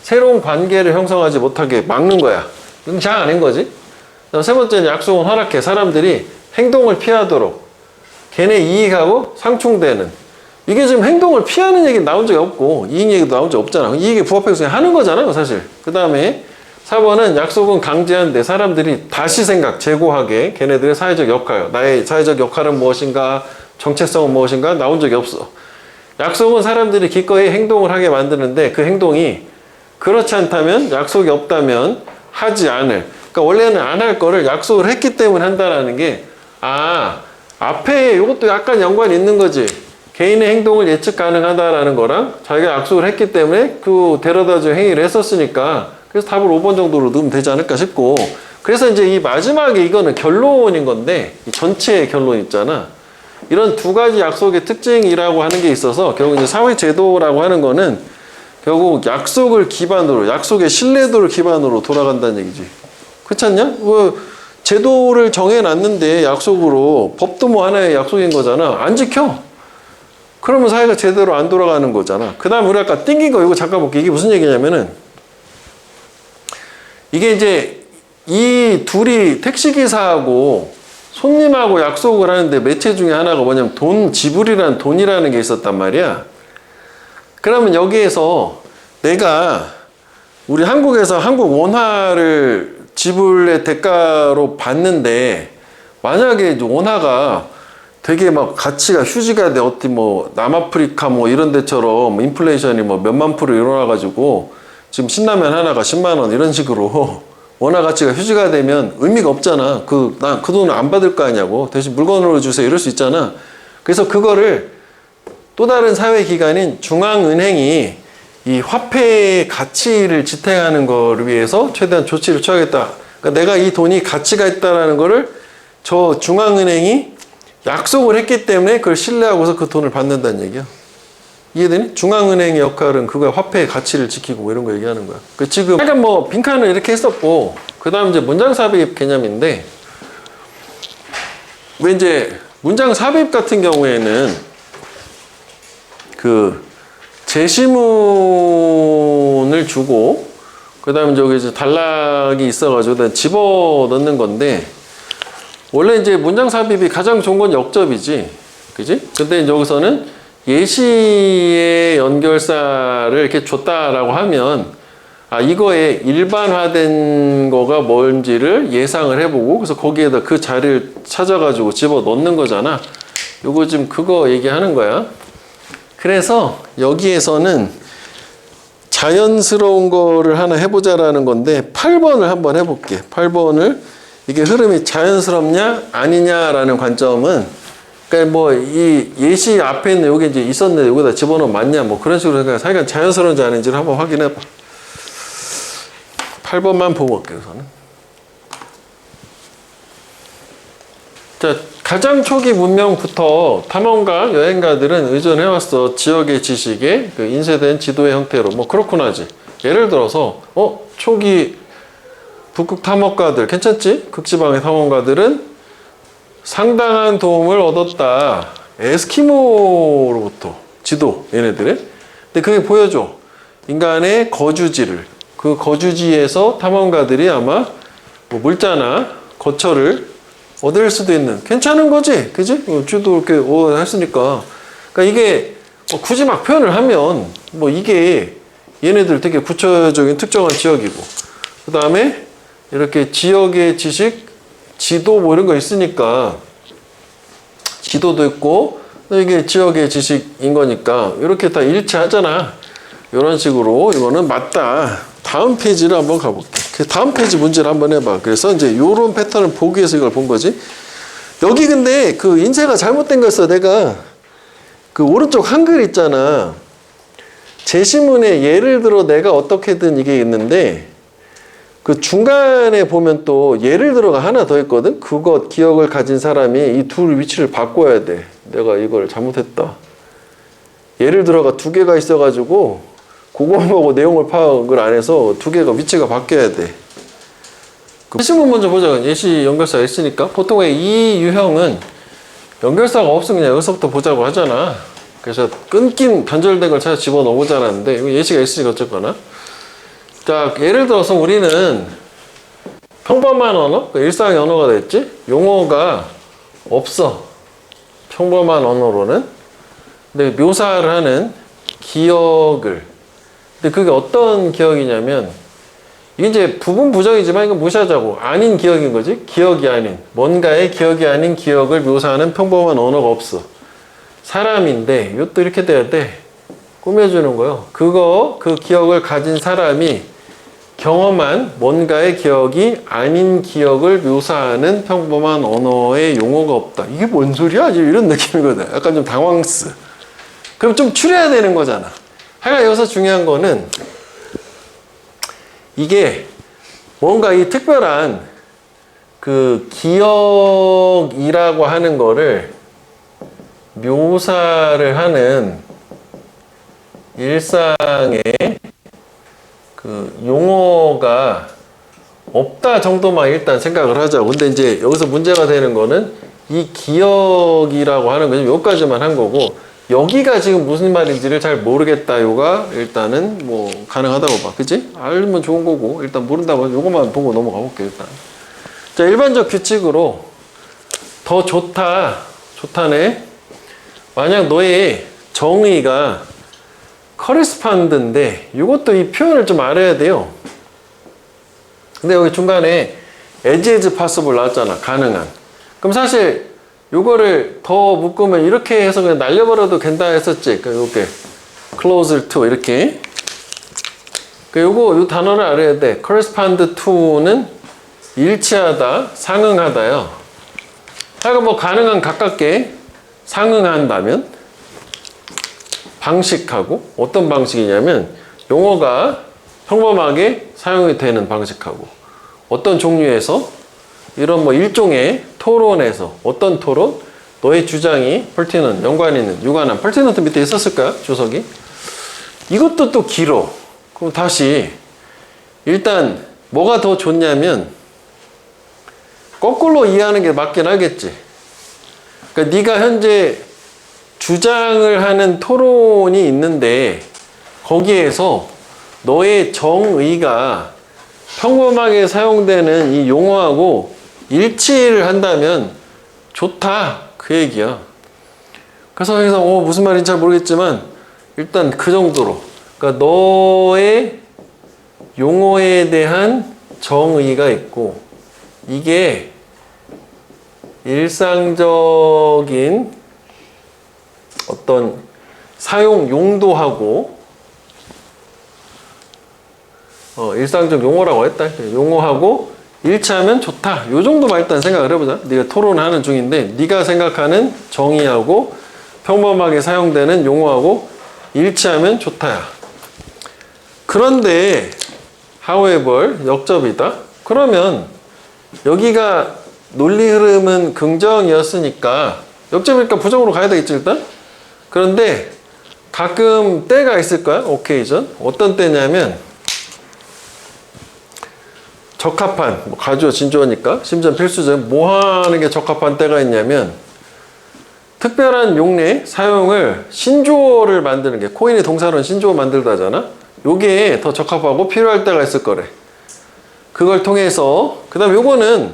새로운 관계를 형성하지 못하게 막는 거야. 이건 잘 아닌 거지. 세 번째는 약속은 허락해. 사람들이 행동을 피하도록. 걔네 이익하고 상충되는. 이게 지금 행동을 피하는 얘기 나온 적이 없고 이익 얘기도 나온 적 없잖아. 이익에 부합해서 그냥 하는 거잖아요, 사실. 그 다음에 4번은 약속은 강제한데 사람들이 다시 재고하게 걔네들의 사회적 역할, 나의 사회적 역할은 무엇인가, 정체성은 무엇인가 나온 적이 없어. 약속은 사람들이 기꺼이 행동을 하게 만드는데 그 행동이 그렇지 않다면, 약속이 없다면 하지 않을. 그러니까 원래는 안 할 거를 약속을 했기 때문에 한다라는 게, 앞에 이것도 약간 연관이 있는 거지. 개인의 행동을 예측 가능하다라는 거랑 자기가 약속을 했기 때문에 그 데려다 줄 행위를 했었으니까, 그래서 답을 5번 정도로 넣으면 되지 않을까 싶고, 그래서 이제 이 마지막에 이거는 결론인 건데, 이 전체의 결론 있잖아. 이런 두 가지 약속의 특징이라고 하는 게 있어서 결국 이제 사회제도라고 하는 거는 결국 약속을 기반으로, 약속의 신뢰도를 기반으로 돌아간다는 얘기지. 그렇지 않냐? 뭐 제도를 정해놨는데 약속으로, 법도 뭐 하나의 약속인 거잖아. 안 지켜. 그러면 사회가 제대로 안 돌아가는 거잖아. 그 다음 우리 아까 띵긴 거 이거 잠깐 볼게. 이게 무슨 얘기냐면은, 이게 이제 이 둘이 택시기사하고 손님하고 약속을 하는데 매체 중에 하나가 뭐냐면 돈 지불이라는, 돈이라는 게 있었단 말이야. 그러면 여기에서 내가 우리 한국에서 한국 원화를 지불의 대가로 받는데, 만약에 원화가 되게 막 가치가 휴지가 돼, 어디 뭐 남아프리카 뭐 이런 데처럼 인플레이션이 뭐 몇만 프로 일어나가지고 지금 신라면 하나가 10만 원 이런 식으로 원화 가치가 휴지가 되면 의미가 없잖아. 나 그 돈을 안 받을 거 아니냐고. 대신 물건으로 주세요. 이럴 수 있잖아. 그래서 그거를 또 다른 사회기관인 중앙은행이 이 화폐의 가치를 지탱하는 거를 위해서 최대한 조치를 취하겠다. 그러니까 내가 이 돈이 가치가 있다라는 거를 저 중앙은행이 약속을 했기 때문에 그걸 신뢰하고서 그 돈을 받는다는 얘기야. 이해되니? 중앙은행의 역할은 그거야. 화폐의 가치를 지키고 뭐 이런 거 얘기하는 거야. 지금 약간 뭐 빈칸을 이렇게 했었고, 그 다음 이제 문장 삽입 개념인데, 왜 이제 문장 삽입 같은 경우에는 그 제시문을 주고 그 다음에 저기 이제 단락이 있어가지고 집어 넣는 건데, 원래 이제 문장 삽입이 가장 좋은 건 역접이지, 그지? 근데 여기서는 예시의 연결사를 이렇게 줬다라고 하면, 이거에 일반화된 거가 뭔지를 예상을 해보고, 그래서 거기에다 그 자리를 찾아가지고 집어 넣는 거잖아. 요거 지금 그거 얘기하는 거야. 그래서 여기에서는 자연스러운 거를 하나 해보자라는 건데, 8번을 한번 해볼게. 8번을, 이게 흐름이 자연스럽냐 아니냐라는 관점은, 그러니까 뭐 이 예시 앞에 있는 여기 이제 있었는데 여기다 집어넣으면 맞냐 뭐 그런 식으로 생각해. 사실은 자연스러운지 아닌지를 한번 확인해봐. 8번만 보고 올게요, 우선은. 자, 가장 초기 문명부터 탐험가, 여행가들은 의존해왔어. 지역의 지식에 그 인쇄된 지도의 형태로. 뭐 그렇구나 하지. 예를 들어서 초기 북극 탐험가들 괜찮지? 극지방의 탐험가들은 상당한 도움을 얻었다. 에스키모로부터 지도, 얘네들의. 근데 그게 보여줘. 인간의 거주지를. 그 거주지에서 탐험가들이 아마 뭐 물자나 거처를 얻을 수도 있는. 괜찮은 거지? 그지? 지도 이렇게 했으니까. 그러니까 이게 굳이 막 표현을 하면 뭐 이게 얘네들 되게 구체적인 특정한 지역이고, 그 다음에 이렇게 지역의 지식, 지도 뭐 이런 거 있으니까, 지도도 있고 이게 지역의 지식인 거니까 이렇게 다 일치하잖아. 이런 식으로 이거는 맞다. 다음 페이지를 한번 가볼게. 다음 페이지 문제를 한번 해봐. 그래서 이제 요런 패턴을 보기 위해서 이걸 본 거지. 여기 근데 그 인쇄가 잘못된 거였어. 내가 그 오른쪽 한글 있잖아. 제시문에 예를 들어 내가 어떻게든 이게 있는데, 그 중간에 보면 또 예를 들어가 하나 더 있거든. 그것 기억을 가진 사람이 이 둘 위치를 바꿔야 돼. 내가 이걸 잘못했다. 예를 들어가 두 개가 있어가지고 그거 보고 내용을 파악을 안 해서 두 개가 위치가 바뀌어야 돼. 예시문 먼저 보자. 예시 연결사가 있으니까. 보통 이 유형은 연결사가 없으면 그냥 여기서부터 보자고 하잖아. 그래서 끊긴 변절된 걸 찾아 집어넣고자 하는데 이거 예시가 있으니까 어쨌거나. 자, 예를 들어서 우리는 평범한 언어, 일상의 언어가 됐지? 용어가 없어. 평범한 언어로는. 근데 묘사를 하는 기억을. 근데 그게 어떤 기억이냐면 이게 이제 부분 부정이지만 이거 무시하자고. 아닌 기억인 거지. 기억이 아닌. 뭔가의 기억이 아닌 기억을 묘사하는 평범한 언어가 없어. 사람인데 이것도 이렇게 돼야 돼. 꾸며주는 거요. 그 기억을 가진 사람이 경험한 뭔가의 기억이 아닌 기억을 묘사하는 평범한 언어의 용어가 없다. 이게 뭔 소리야? 이런 느낌이거든. 약간 좀 당황스. 그럼 좀 추려야 되는 거잖아. 하여간 여기서 중요한 거는 이게 뭔가 이 특별한 그 기억이라고 하는 거를 묘사를 하는 일상의 그 용어가 없다 정도만 일단 생각을 하자고. 근데 이제 여기서 문제가 되는 거는 이 기억이라고 하는 거는 여기까지만 한 거고 여기가 지금 무슨 말인지를 잘 모르겠다 요가 일단은 뭐 가능하다고 봐. 그치? 알면 좋은 거고 일단 모른다고 하면 요것만 보고 넘어가 볼게 일단. 자, 일반적 규칙으로 더 좋다네. 만약 너의 정의가 커리스판드인데 이것도 이 표현을 좀 알아야 돼요. 근데 여기 중간에 as possible 나왔잖아. 가능한. 그럼 사실 요거를 더 묶으면 이렇게 해서 그냥 날려버려도 된다 했었지. 그러니까 요게 closer to 이렇게. 그러니까 요 단어를 알아야 돼. correspond to는 일치하다, 상응하다요. 하여간 뭐 가능한 가깝게 상응한다면 방식하고 어떤 방식이냐면 용어가 평범하게 사용이 되는 방식하고 어떤 종류에서 이런 뭐 일종의 토론에서 어떤 토론? 너의 주장이 pertinent, 연관 있는, 유관한 pertinent 밑에 있었을까요? 주석이? 이것도 또 길어. 그럼 다시 일단 뭐가 더 좋냐면 거꾸로 이해하는 게 맞긴 하겠지. 그러니까 네가 현재 주장을 하는 토론이 있는데 거기에서 너의 정의가 평범하게 사용되는 이 용어하고 일치를 한다면 좋다 그 얘기야. 그래서 여기서 무슨 말인지 잘 모르겠지만 일단 그 정도로 그러니까 너의 용어에 대한 정의가 있고 이게 일상적인 어떤 사용 용도하고 일상적 용어라고 했다. 용어하고 일치하면 좋다. 요 정도만 일단 생각을 해보자. 네가 토론하는 중인데 네가 생각하는 정의하고 평범하게 사용되는 용어하고 일치하면 좋다야. 그런데 however 역접이다. 그러면 여기가 논리 흐름은 긍정이었으니까 역접이니까 부정으로 가야 되겠지 일단. 그런데 가끔 때가 있을 거야. occasion. 어떤 때냐면 적합한, 뭐 가주어 진주어니까 심지어 필수적. 뭐 하는 게 적합한 때가 있냐면 특별한 용례 사용을 신조어를 만드는 게 코인의 동사로는 신조어 만들다잖아. 요게 더 적합하고 필요할 때가 있을 거래. 그걸 통해서 그 다음 요거는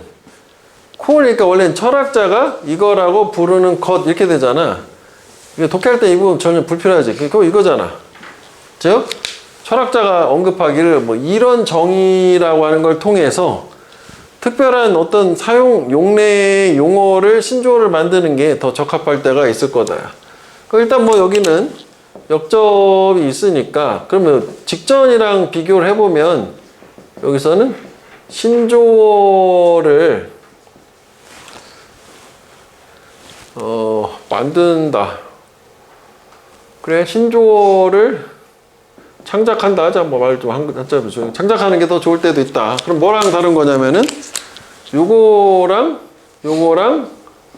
코어니까 원래는 철학자가 이거라고 부르는 것 이렇게 되잖아. 이게 독해할 때 이 부분 전혀 불필요하지. 그거 이거잖아. 즉 철학자가 언급하기를 뭐 이런 정의라고 하는 걸 통해서 특별한 어떤 사용 용례 용어를 신조어를 만드는 게 더 적합할 때가 있을 거다. 일단 뭐 여기는 역접이 있으니까 그러면 직전이랑 비교를 해보면 여기서는 신조어를 만든다. 그래 신조어를 창작한다 하자. 뭐 말 좀 한자 창작하는 게 더 좋을 때도 있다. 그럼 뭐랑 다른 거냐면은 요거랑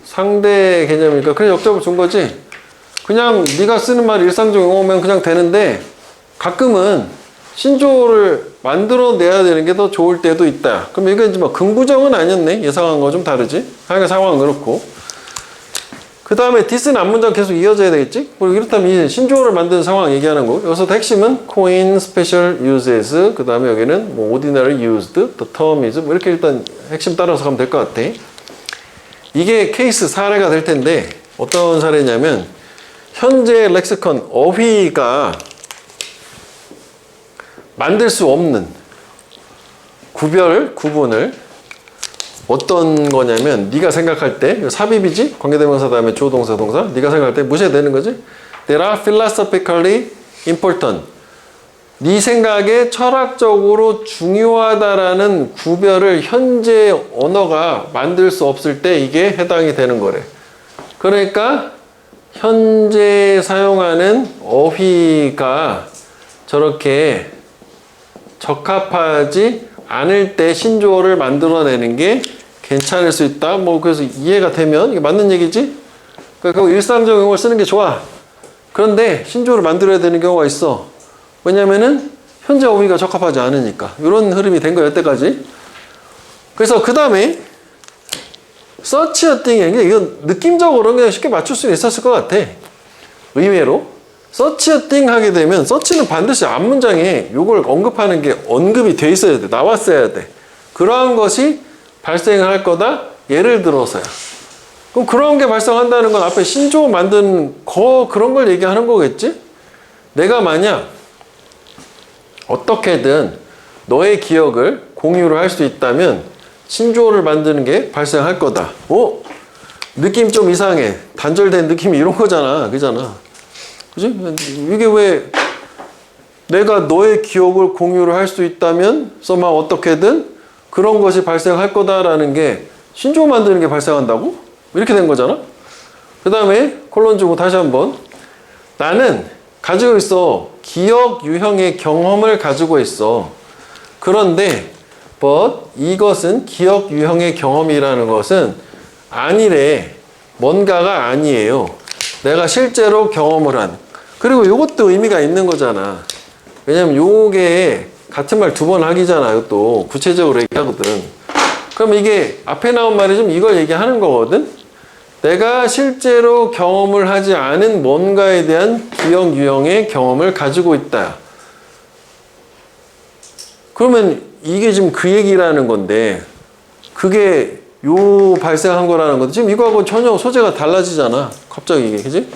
상대 개념이니까 그냥 역접을 준 거지. 그냥 네가 쓰는 말 일상적 용어면 그냥 되는데 가끔은 신조어를 만들어내야 되는 게 더 좋을 때도 있다. 그럼 이게 이제 뭐 긍부정은 아니었네. 예상한 거 좀 다르지. 하여간 상황은 그렇고. 그 다음에 this는 앞문장 계속 이어져야 되겠지? 그리고 이렇다면 이 신조어를 만드는 상황 얘기하는 거. 여기서도 핵심은 coin, special uses, 그 다음에 여기는 뭐 ordinary used, the term is, 뭐 이렇게 일단 핵심 따라서 가면 될 것 같아. 이게 케이스 사례가 될 텐데, 어떤 사례냐면, 현재 렉시컨, 어휘가 만들 수 없는 구분을 어떤 거냐면 네가 생각할 때 삽입이지? 관계대명사 다음에 주어 동사 동사 네가 생각할 때 무시해야 되는 거지? They are philosophically important. 네 생각에 철학적으로 중요하다라는 구별을 현재 언어가 만들 수 없을 때 이게 해당이 되는 거래. 그러니까 현재 사용하는 어휘가 저렇게 적합하지 않을 때 신조어를 만들어내는 게 괜찮을 수 있다. 뭐 그래서 이해가 되면 이게 맞는 얘기지? 그러니까 일상적인 용어를 쓰는 게 좋아. 그런데 신조어를 만들어야 되는 경우가 있어. 왜냐면은 현재 어휘가 적합하지 않으니까. 이런 흐름이 된 거야, 여태까지. 그래서 그 다음에 search a thing, 이건 느낌적으로 그냥 쉽게 맞출 수 있었을 것 같아. 의외로. search a thing 하게 되면 search는 반드시 앞문장에 이걸 언급하는 게 언급이 돼 있어야 돼. 나왔어야 돼. 그러한 것이 발생을 할 거다. 예를 들어서야. 그럼 그런 게 발생한다는 건 앞에 신조어 만드는 그런 걸 얘기하는 거겠지? 내가 만약 어떻게든 너의 기억을 공유를 할 수 있다면 신조어를 만드는 게 발생할 거다. 느낌 좀 이상해. 단절된 느낌이 이런 거잖아. 그잖아. 그지? 이게 왜 내가 너의 기억을 공유를 할 수 있다면 막 어떻게든 그런 것이 발생할 거다라는 게 신조어 만드는 게 발생한다고? 이렇게 된 거잖아. 그 다음에 콜론 주고 다시 한번 나는 가지고 있어. 기억 유형의 경험을 가지고 있어. 그런데 but 이것은 기억 유형의 경험이라는 것은 아니래. 뭔가가 아니에요. 내가 실제로 경험을 한. 그리고 이것도 의미가 있는 거잖아. 왜냐면 요게 같은 말 두 번 하기잖아. 이것도 구체적으로 얘기하거든. 그럼 이게 앞에 나온 말이 좀 이걸 얘기하는 거거든. 내가 실제로 경험을 하지 않은 뭔가에 대한 기억 유형의 경험을 가지고 있다. 그러면 이게 지금 그 얘기라는 건데 그게 요 발생한 거라는 건데 지금 이거하고 전혀 소재가 달라지잖아. 갑자기 이게. 그지?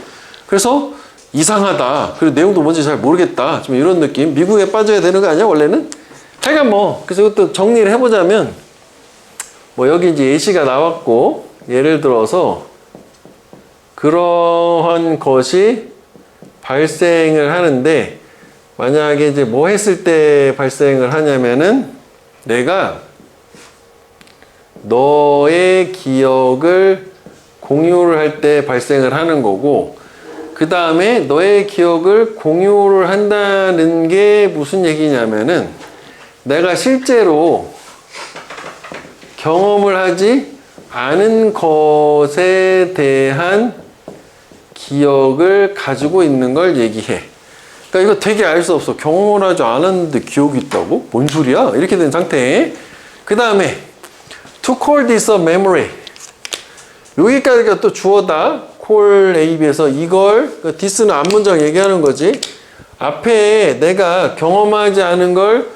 그래서 이상하다. 그리고 내용도 뭔지 잘 모르겠다. 좀 이런 느낌. 미국에 빠져야 되는 거 아니야, 원래는? 하여간 뭐, 그래서 이것도 정리를 해보자면, 뭐, 여기 이제 예시가 나왔고, 예를 들어서, 그러한 것이 발생을 하는데, 만약에 이제 뭐 했을 때 발생을 하냐면은, 내가 너의 기억을 공유를 할 때 발생을 하는 거고, 그 다음에 너의 기억을 공유를 한다는 게 무슨 얘기냐면은 내가 실제로 경험을 하지 않은 것에 대한 기억을 가지고 있는 걸 얘기해. 그러니까 이거 되게 알 수 없어. 경험을 하지 않았는데 기억이 있다고? 뭔 소리야? 이렇게 된 상태. 그 다음에 to call this a memory. 여기까지가 또 주어다. call AB에서 이걸 this는 앞문장 얘기하는 거지. 앞에 내가 경험하지 않은 걸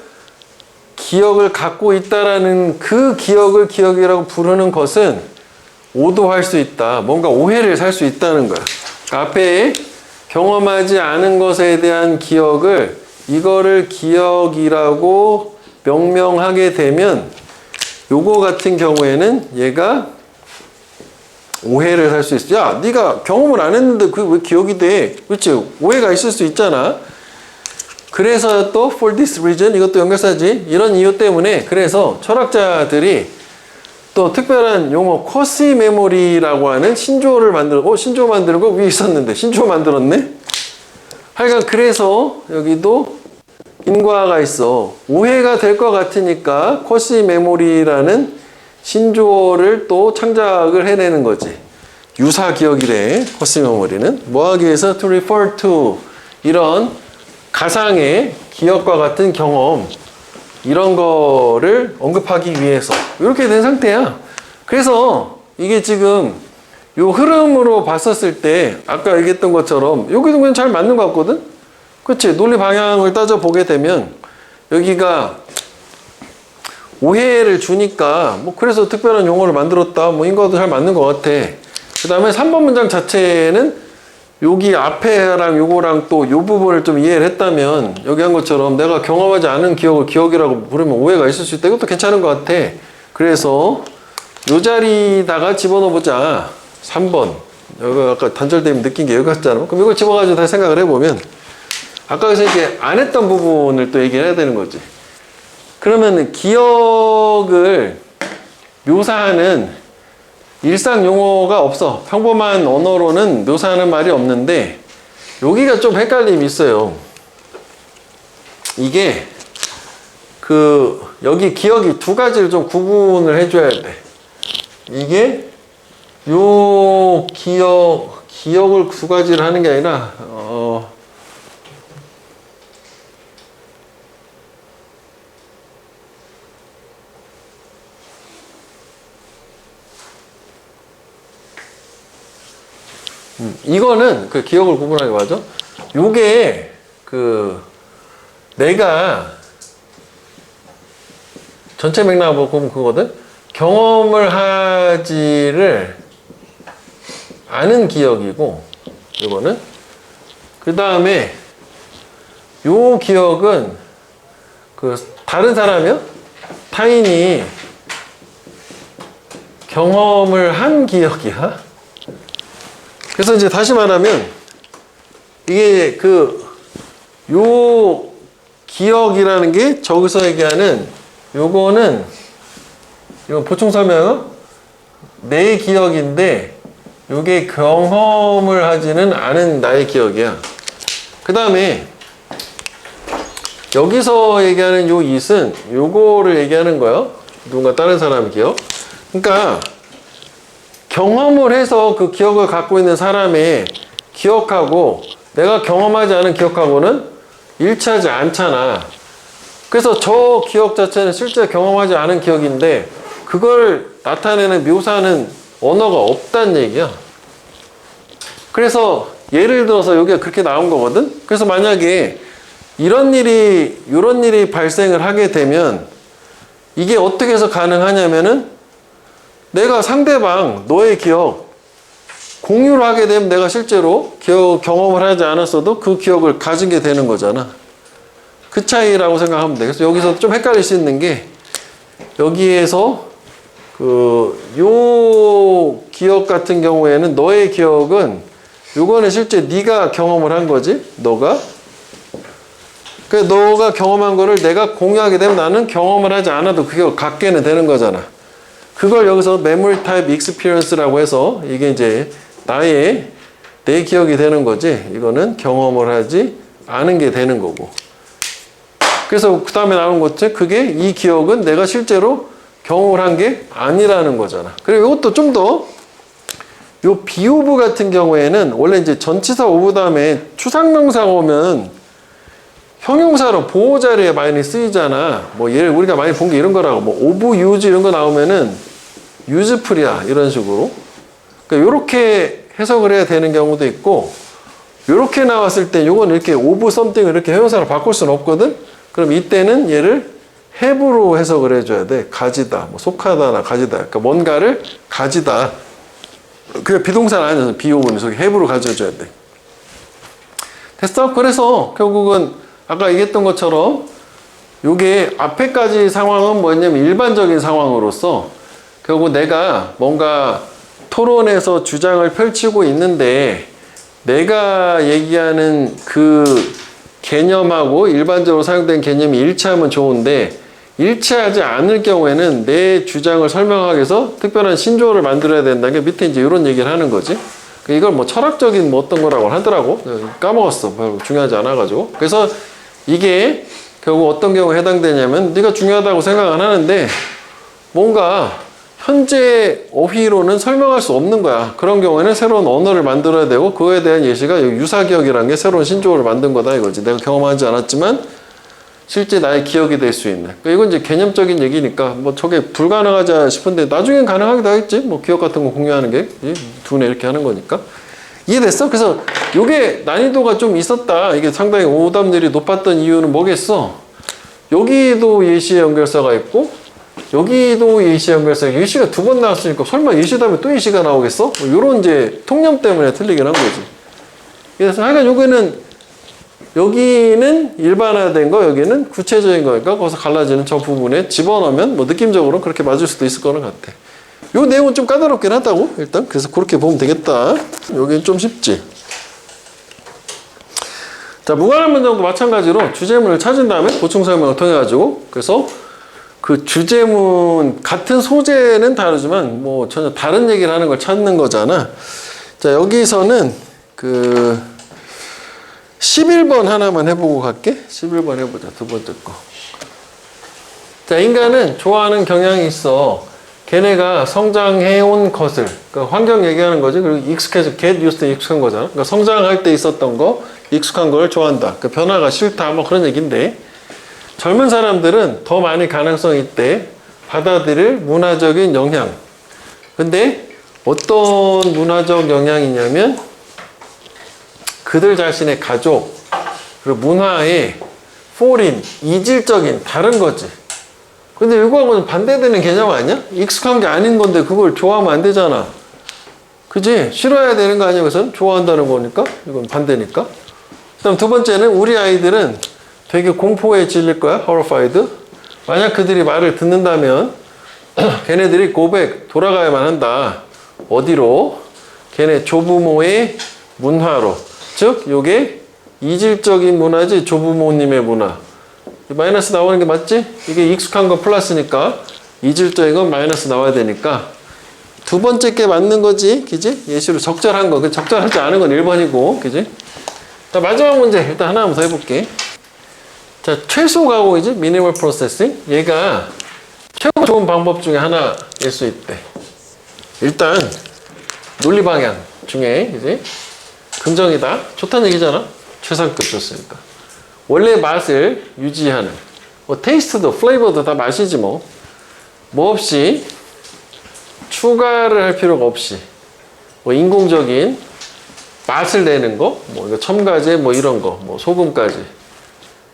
기억을 갖고 있다라는 그 기억을 기억이라고 부르는 것은 오도할 수 있다. 뭔가 오해를 살 수 있다는 거야. 앞에 경험하지 않은 것에 대한 기억을 이거를 기억이라고 명명하게 되면 요거 같은 경우에는 얘가 오해를 살 수 있어. 야, 네가 경험을 안 했는데 그게 왜 기억이 돼? 그렇지? 오해가 있을 수 있잖아. 그래서 또 for this reason 이것도 연결사지. 이런 이유 때문에 그래서 철학자들이 또 특별한 용어 쿼시 메모리라고 하는 신조어를 만들고 신조어 만드는 거 위에 있었는데 신조어 만들었네? 하여간 그래서 여기도 인과가 있어. 오해가 될 것 같으니까 쿼시 메모리라는 신조어를 또 창작을 해내는 거지. 유사 기억이래. 쿼시 메모리는 뭐 하기 위해서 to refer to 이런 가상의 기억과 같은 경험 이런 거를 언급하기 위해서 이렇게 된 상태야. 그래서 이게 지금 요 흐름으로 봤었을 때 아까 얘기했던 것처럼 여기도 그냥 잘 맞는 것 같거든? 그치? 논리 방향을 따져보게 되면 여기가 오해를 주니까 뭐 그래서 특별한 용어를 만들었다 뭐 이거도 잘 맞는 것 같아. 그 다음에 3번 문장 자체는 여기 앞에랑 요거랑 또 요 부분을 좀 이해를 했다면 여기 한 것처럼 내가 경험하지 않은 기억을 기억이라고 부르면 오해가 있을 수 있다. 이것도 괜찮은 것 같아. 그래서 요 자리다가 집어넣어 보자. 3번. 여기 아까 단절되면 느낀 게 여기 같잖아. 그럼 이걸 집어가지고 다시 생각을 해보면 아까 그래서 이제 안 했던 부분을 또 얘기를 해야 되는 거지. 그러면 기억을 묘사하는 일상 용어가 없어. 평범한 언어로는 묘사하는 말이 없는데 여기가 좀 헷갈림이 있어요. 이게 여기 기억이 두 가지를 좀 구분을 해줘야 돼. 이게 요 기억을 두 가지를 하는 게 아니라 이거는 그 기억을 구분하는 거 맞아? 요게 내가 전체 맥락을 보면 그거거든? 경험을 하지를 않은 기억이고 이거는 그 다음에 요 기억은 다른 사람이요? 타인이 경험을 한 기억이야. 그래서 이제 다시 말하면 이게 요 기억이라는 게 저기서 얘기하는 요거는 이건 보충 설명은 내 기억인데 요게 경험을 하지는 않은 나의 기억이야. 그 다음에 여기서 얘기하는 요 it은 요거를 얘기하는 거야. 누군가 다른 사람의 기억. 그러니까 경험을 해서 그 기억을 갖고 있는 사람의 기억하고 내가 경험하지 않은 기억하고는 일치하지 않잖아. 그래서 저 기억 자체는 실제 경험하지 않은 기억인데 그걸 나타내는 묘사하는 언어가 없다는 얘기야. 그래서 예를 들어서 여기가 그렇게 나온 거거든. 그래서 만약에 이런 일이 발생을 하게 되면 이게 어떻게 해서 가능하냐면은 내가 상대방 너의 기억 공유를 하게 되면 내가 실제로 경험을 하지 않았어도 그 기억을 가지게 되는 거잖아. 그 차이라고 생각하면 돼. 그래서 여기서 좀 헷갈릴 수 있는 게 여기에서 요 기억 같은 경우에는 너의 기억은 요거는 실제 네가 경험을 한 거지. 너가 경험한 거를 내가 공유하게 되면 나는 경험을 하지 않아도 그게 갖게는 되는 거잖아. 그걸 여기서 memory type experience라고 해서 이게 이제 내 기억이 되는 거지. 이거는 경험을 하지 않은 게 되는 거고. 그래서 그 다음에 나오는 것들 그게 이 기억은 내가 실제로 경험을 한 게 아니라는 거잖아. 그리고 이것도 좀 더 요 be of 같은 경우에는 원래 이제 전치사 of 다음에 추상명사가 오면 형용사로 보호 자리에 많이 쓰이잖아. 뭐 예를 우리가 많이 본 게 이런 거라고 뭐 of use 이런 거 나오면은 useful이야 이런 식으로. 그러니까 이렇게 해석을 해야 되는 경우도 있고 이렇게 나왔을 때 이건 이렇게 of something을 이렇게 형용사로 바꿀 수는 없거든. 그럼 이때는 얘를 have로 해석을 해줘야 돼. 가지다, 뭐 속하다나 가지다. 그러니까 뭔가를 가지다. 그게 비동사는 아니어서 be of는 저기 have로 가져줘야 돼. 됐어? 그래서 결국은 아까 얘기했던 것처럼 요게 앞에까지 상황은 뭐였냐면 일반적인 상황으로서 결국 내가 뭔가 토론에서 주장을 펼치고 있는데 내가 얘기하는 그 개념하고 일반적으로 사용된 개념이 일치하면 좋은데 일치하지 않을 경우에는 내 주장을 설명하기 위해서 특별한 신조어를 만들어야 된다는 게 밑에 이제 이런 얘기를 하는 거지. 이걸 뭐 철학적인 뭐 어떤 거라고 하더라고. 까먹었어. 별로 중요하지 않아가지고. 그래서 이게 결국 어떤 경우에 해당되냐면 네가 중요하다고 생각은 하는데 뭔가 현재 어휘로는 설명할 수 없는 거야. 그런 경우에는 새로운 언어를 만들어야 되고 그거에 대한 예시가 유사기억이라는 게 새로운 신조어를 만든 거다 이거지. 내가 경험하지 않았지만 실제 나의 기억이 될 수 있는. 그러니까 이건 이제 개념적인 얘기니까 뭐 저게 불가능하자 싶은데 나중엔 가능하기도 하겠지. 뭐 기억 같은 거 공유하는 게 두뇌 이렇게 하는 거니까. 이해됐어? 그래서 이게 난이도가 좀 있었다. 이게 상당히 오답률이 높았던 이유는 뭐겠어? 여기도 예시 연결사가 있고 여기도 예시 연결사. 예시가 두 번 나왔으니까 설마 예시 다음에 또 예시가 나오겠어? 뭐 이런 이제 통념 때문에 틀리긴 한 거지. 그래서 하여간 여기는 일반화된 거, 여기는 구체적인 거니까 거기서 갈라지는 저 부분에 집어넣으면 뭐 느낌적으로 그렇게 맞을 수도 있을 거는 같아. 요 내용은 좀 까다롭긴 하다고 일단. 그래서 그렇게 보면 되겠다. 여기는 좀 쉽지. 자, 무관한 문장도 마찬가지로 주제문을 찾은 다음에 보충 설명을 통해 가지고 그래서 그 주제문 같은 소재는 다르지만 뭐 전혀 다른 얘기를 하는 걸 찾는 거잖아. 자, 여기서는 그 11번 하나만 해보고 갈게. 11번 해보자. 두 번째 거. 자, 인간은 좋아하는 경향이 있어. 걔네가 성장해온 것을, 그러니까 환경 얘기하는 거지. 그리고 익숙해서 get used to 익숙한 거잖아. 그러니까 성장할 때 있었던 거, 익숙한 걸 좋아한다. 그 변화가 싫다. 뭐 그런 얘기인데 젊은 사람들은 더 많이 가능성이 있대. 받아들일 문화적인 영향. 근데 어떤 문화적 영향이냐면 그들 자신의 가족, 그리고 문화의 foreign, 이질적인 다른 거지. 근데 이거하고는 반대되는 개념 아니야? 익숙한 게 아닌 건데 그걸 좋아하면 안 되잖아. 그지? 싫어해야 되는 거 아니야? 그래서 좋아한다는 거니까? 이건 반대니까. 그다음 두 번째는 우리 아이들은 되게 공포에 질릴 거야. horrified. 만약 그들이 말을 듣는다면 걔네들이 고백, 돌아가야만 한다. 어디로? 걔네 조부모의 문화로. 즉, 요게 이질적인 문화지, 조부모님의 문화. 마이너스 나오는 게 맞지? 이게 익숙한 거 플러스니까 이질적인 건 마이너스 나와야 되니까 두 번째 게 맞는 거지, 그지? 예시로 적절한 거. 적절하지 않은 건 1번이고, 그지? 자, 마지막 문제 일단 하나만 더 해볼게. 자, 최소 가공이지, 미니멀 프로세싱. 얘가 최고 좋은 방법 중에 하나일 수 있대. 일단 논리 방향 중에 이제 긍정이다, 좋다는 얘기잖아. 최상급 좋으니까. 원래 맛을 유지하는, 뭐 테이스트도 플레이버도 다 맛이지 뭐 없이 추가를 할 필요가 없이 뭐 인공적인 맛을 내는 거, 뭐 첨가제 뭐 이런 거, 뭐 소금까지.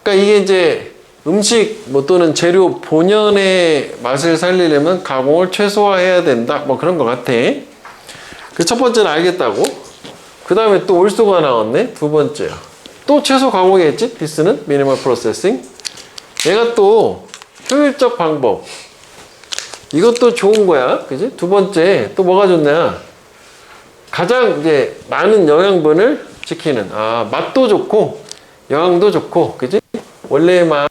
그러니까 이게 이제 음식 뭐 또는 재료 본연의 맛을 살리려면 가공을 최소화해야 된다, 뭐 그런 것 같아. 그 첫 번째는 알겠다고. 그 다음에 또 올수가 나왔네. 두 번째야. 또 최소 가공이겠지? 디스는 미니멀 프로세싱. 얘가 또 효율적 방법. 이것도 좋은 거야. 그지? 두 번째, 또 뭐가 좋냐? 가장 이제 많은 영양분을 지키는. 맛도 좋고, 영양도 좋고, 그지? 원래의 맛,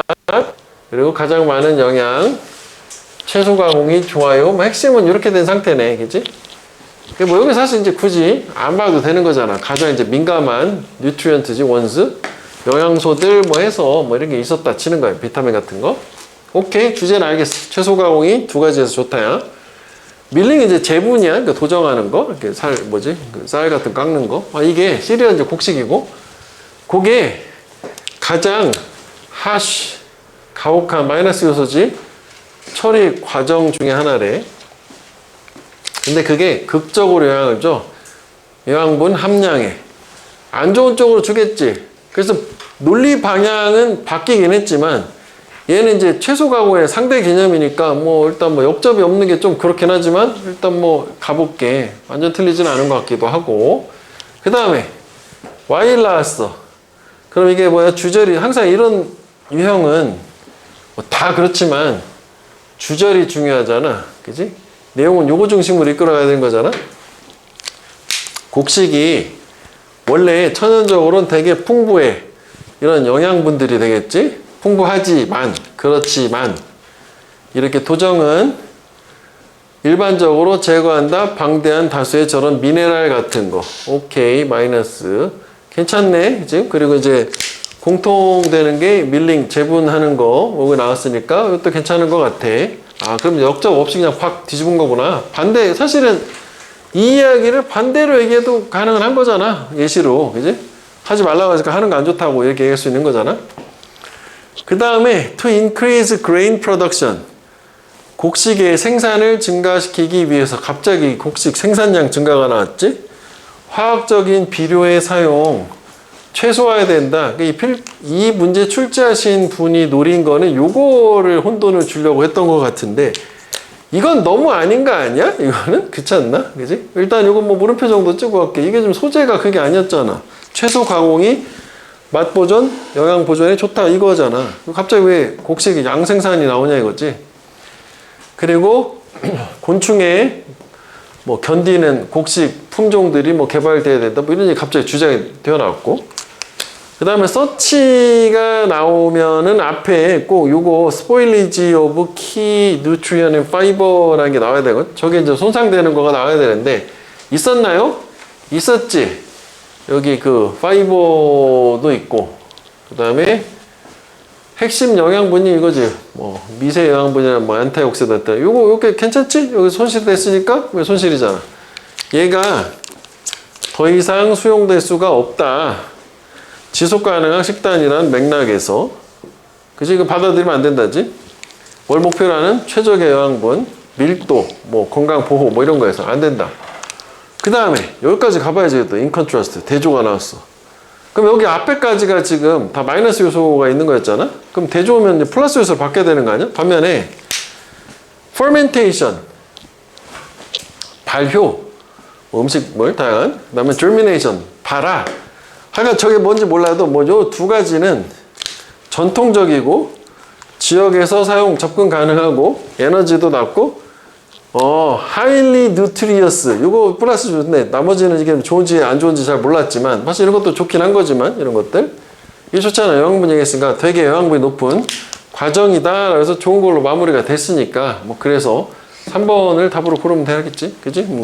그리고 가장 많은 영양, 최소 가공이 좋아요. 뭐 핵심은 이렇게 된 상태네. 그지? 뭐 여기 사실 이제 굳이 안 봐도 되는 거잖아. 가장 이제 민감한 뉴트리언트지, 원스. 영양소들 뭐 해서 뭐 이런 게 있었다 치는 거야. 비타민 같은 거. 오케이. 주제는 알겠어. 최소 가공이 두 가지에서 좋다야. 밀링이 이제 제분이야. 그러니까 도정하는 거. 이렇게 쌀 같은 거 깎는 거. 이게 시리얼 이제 곡식이고. 그게 가장 가혹한 마이너스 요소지. 처리 과정 중에 하나래. 근데 그게 극적으로 영향을 줘. 영양분 함량에. 안 좋은 쪽으로 주겠지. 그래서 논리 방향은 바뀌긴 했지만 얘는 이제 최소 가공의 상대 개념이니까 뭐 일단 뭐 역접이 없는 게 좀 그렇긴 하지만 일단 뭐 가볼게. 완전 틀리진 않은 것 같기도 하고. 그 다음에 Y를 나왔어. 그럼 이게 뭐야? 주절이. 항상 이런 유형은 뭐 다 그렇지만 주절이 중요하잖아. 그지? 내용은 요거 중심으로 이끌어가야 되는 거잖아. 곡식이 원래 천연적으로는 되게 풍부해. 이런 영양분들이 되겠지? 풍부하지만, 그렇지만 이렇게 도정은 일반적으로 제거한다. 방대한 다수의 저런 미네랄 같은 거. 오케이, 마이너스. 괜찮네. 지금 그리고 이제 공통되는 게 밀링, 재분하는 거 여기 나왔으니까 이것도 괜찮은 것 같아. 그럼 역적 없이 그냥 확 뒤집은 거구나. 반대, 사실은 이 이야기를 반대로 얘기해도 가능은 한 거잖아. 예시로. 그지? 하지 말라고 하니까 하는 거 안 좋다고 이렇게 얘기할 수 있는 거잖아. 그 다음에 to increase grain production. 곡식의 생산을 증가시키기 위해서 갑자기 곡식 생산량 증가가 나왔지? 화학적인 비료의 사용 최소화해야 된다. 이 문제 출제하신 분이 노린 거는 요거를 혼돈을 주려고 했던 것 같은데 이건 너무 아닌 거 아니야? 이거는? 그렇지 않나? 그지? 일단 이거 뭐 물음표 정도 찍고 갈게. 이게 좀 소재가 그게 아니었잖아. 채소 가공이 맛 보존, 영양 보존에 좋다 이거잖아. 갑자기 왜 곡식 양생산이 나오냐 이거지? 그리고 곤충의 뭐 견디는 곡식 품종들이 뭐 개발돼야 된다. 뭐 이런 얘기 갑자기 주장이 되어 나왔고. 그 다음에 서치가 나오면은 앞에 꼭 요거 spoilage of key nutrient and fiber라는 게 나와야 되거든. 저게 이제 손상되는 거가 나와야 되는데 있었나요? 있었지. 여기 그 파이버도 있고 그 다음에 핵심 영양분이 이거지. 뭐 미세 영양분이나 뭐 안타옥시던트. 요게 괜찮지? 여기 손실됐으니까 왜 손실이잖아. 얘가 더 이상 수용될 수가 없다. 지속 가능한 식단이라는 맥락에서 그지? 이거 받아들이면 안 된다지? 월 목표라는 최적의 영양분, 밀도, 뭐 건강 보호 뭐 이런 거에서 안 된다. 그 다음에 여기까지 가봐야지 또 인컨트라스트 대조가 나왔어. 그럼 여기 앞에까지가 지금 다 마이너스 요소가 있는 거였잖아? 그럼 대조 오면 이제 플러스 요소를 받게 되는 거 아니야? 반면에 fermentation 발효 음식물 다양한 그 다음에 germination 발화 하여간 저게 뭔지 몰라도 뭐 요 두 가지는 전통적이고 지역에서 사용 접근 가능하고 에너지도 낮고 highly nutritious 요거 플러스 좋네. 나머지는 이게 좋은지 안 좋은지 잘 몰랐지만 사실 이런 것도 좋긴 한 거지만 이런 것들 이게 좋잖아요. 영양분 얘기했으니까 되게 영양분이 높은 과정이다. 그래서 좋은 걸로 마무리가 됐으니까 뭐 그래서 3번을 답으로 고르면 되겠지. 그지?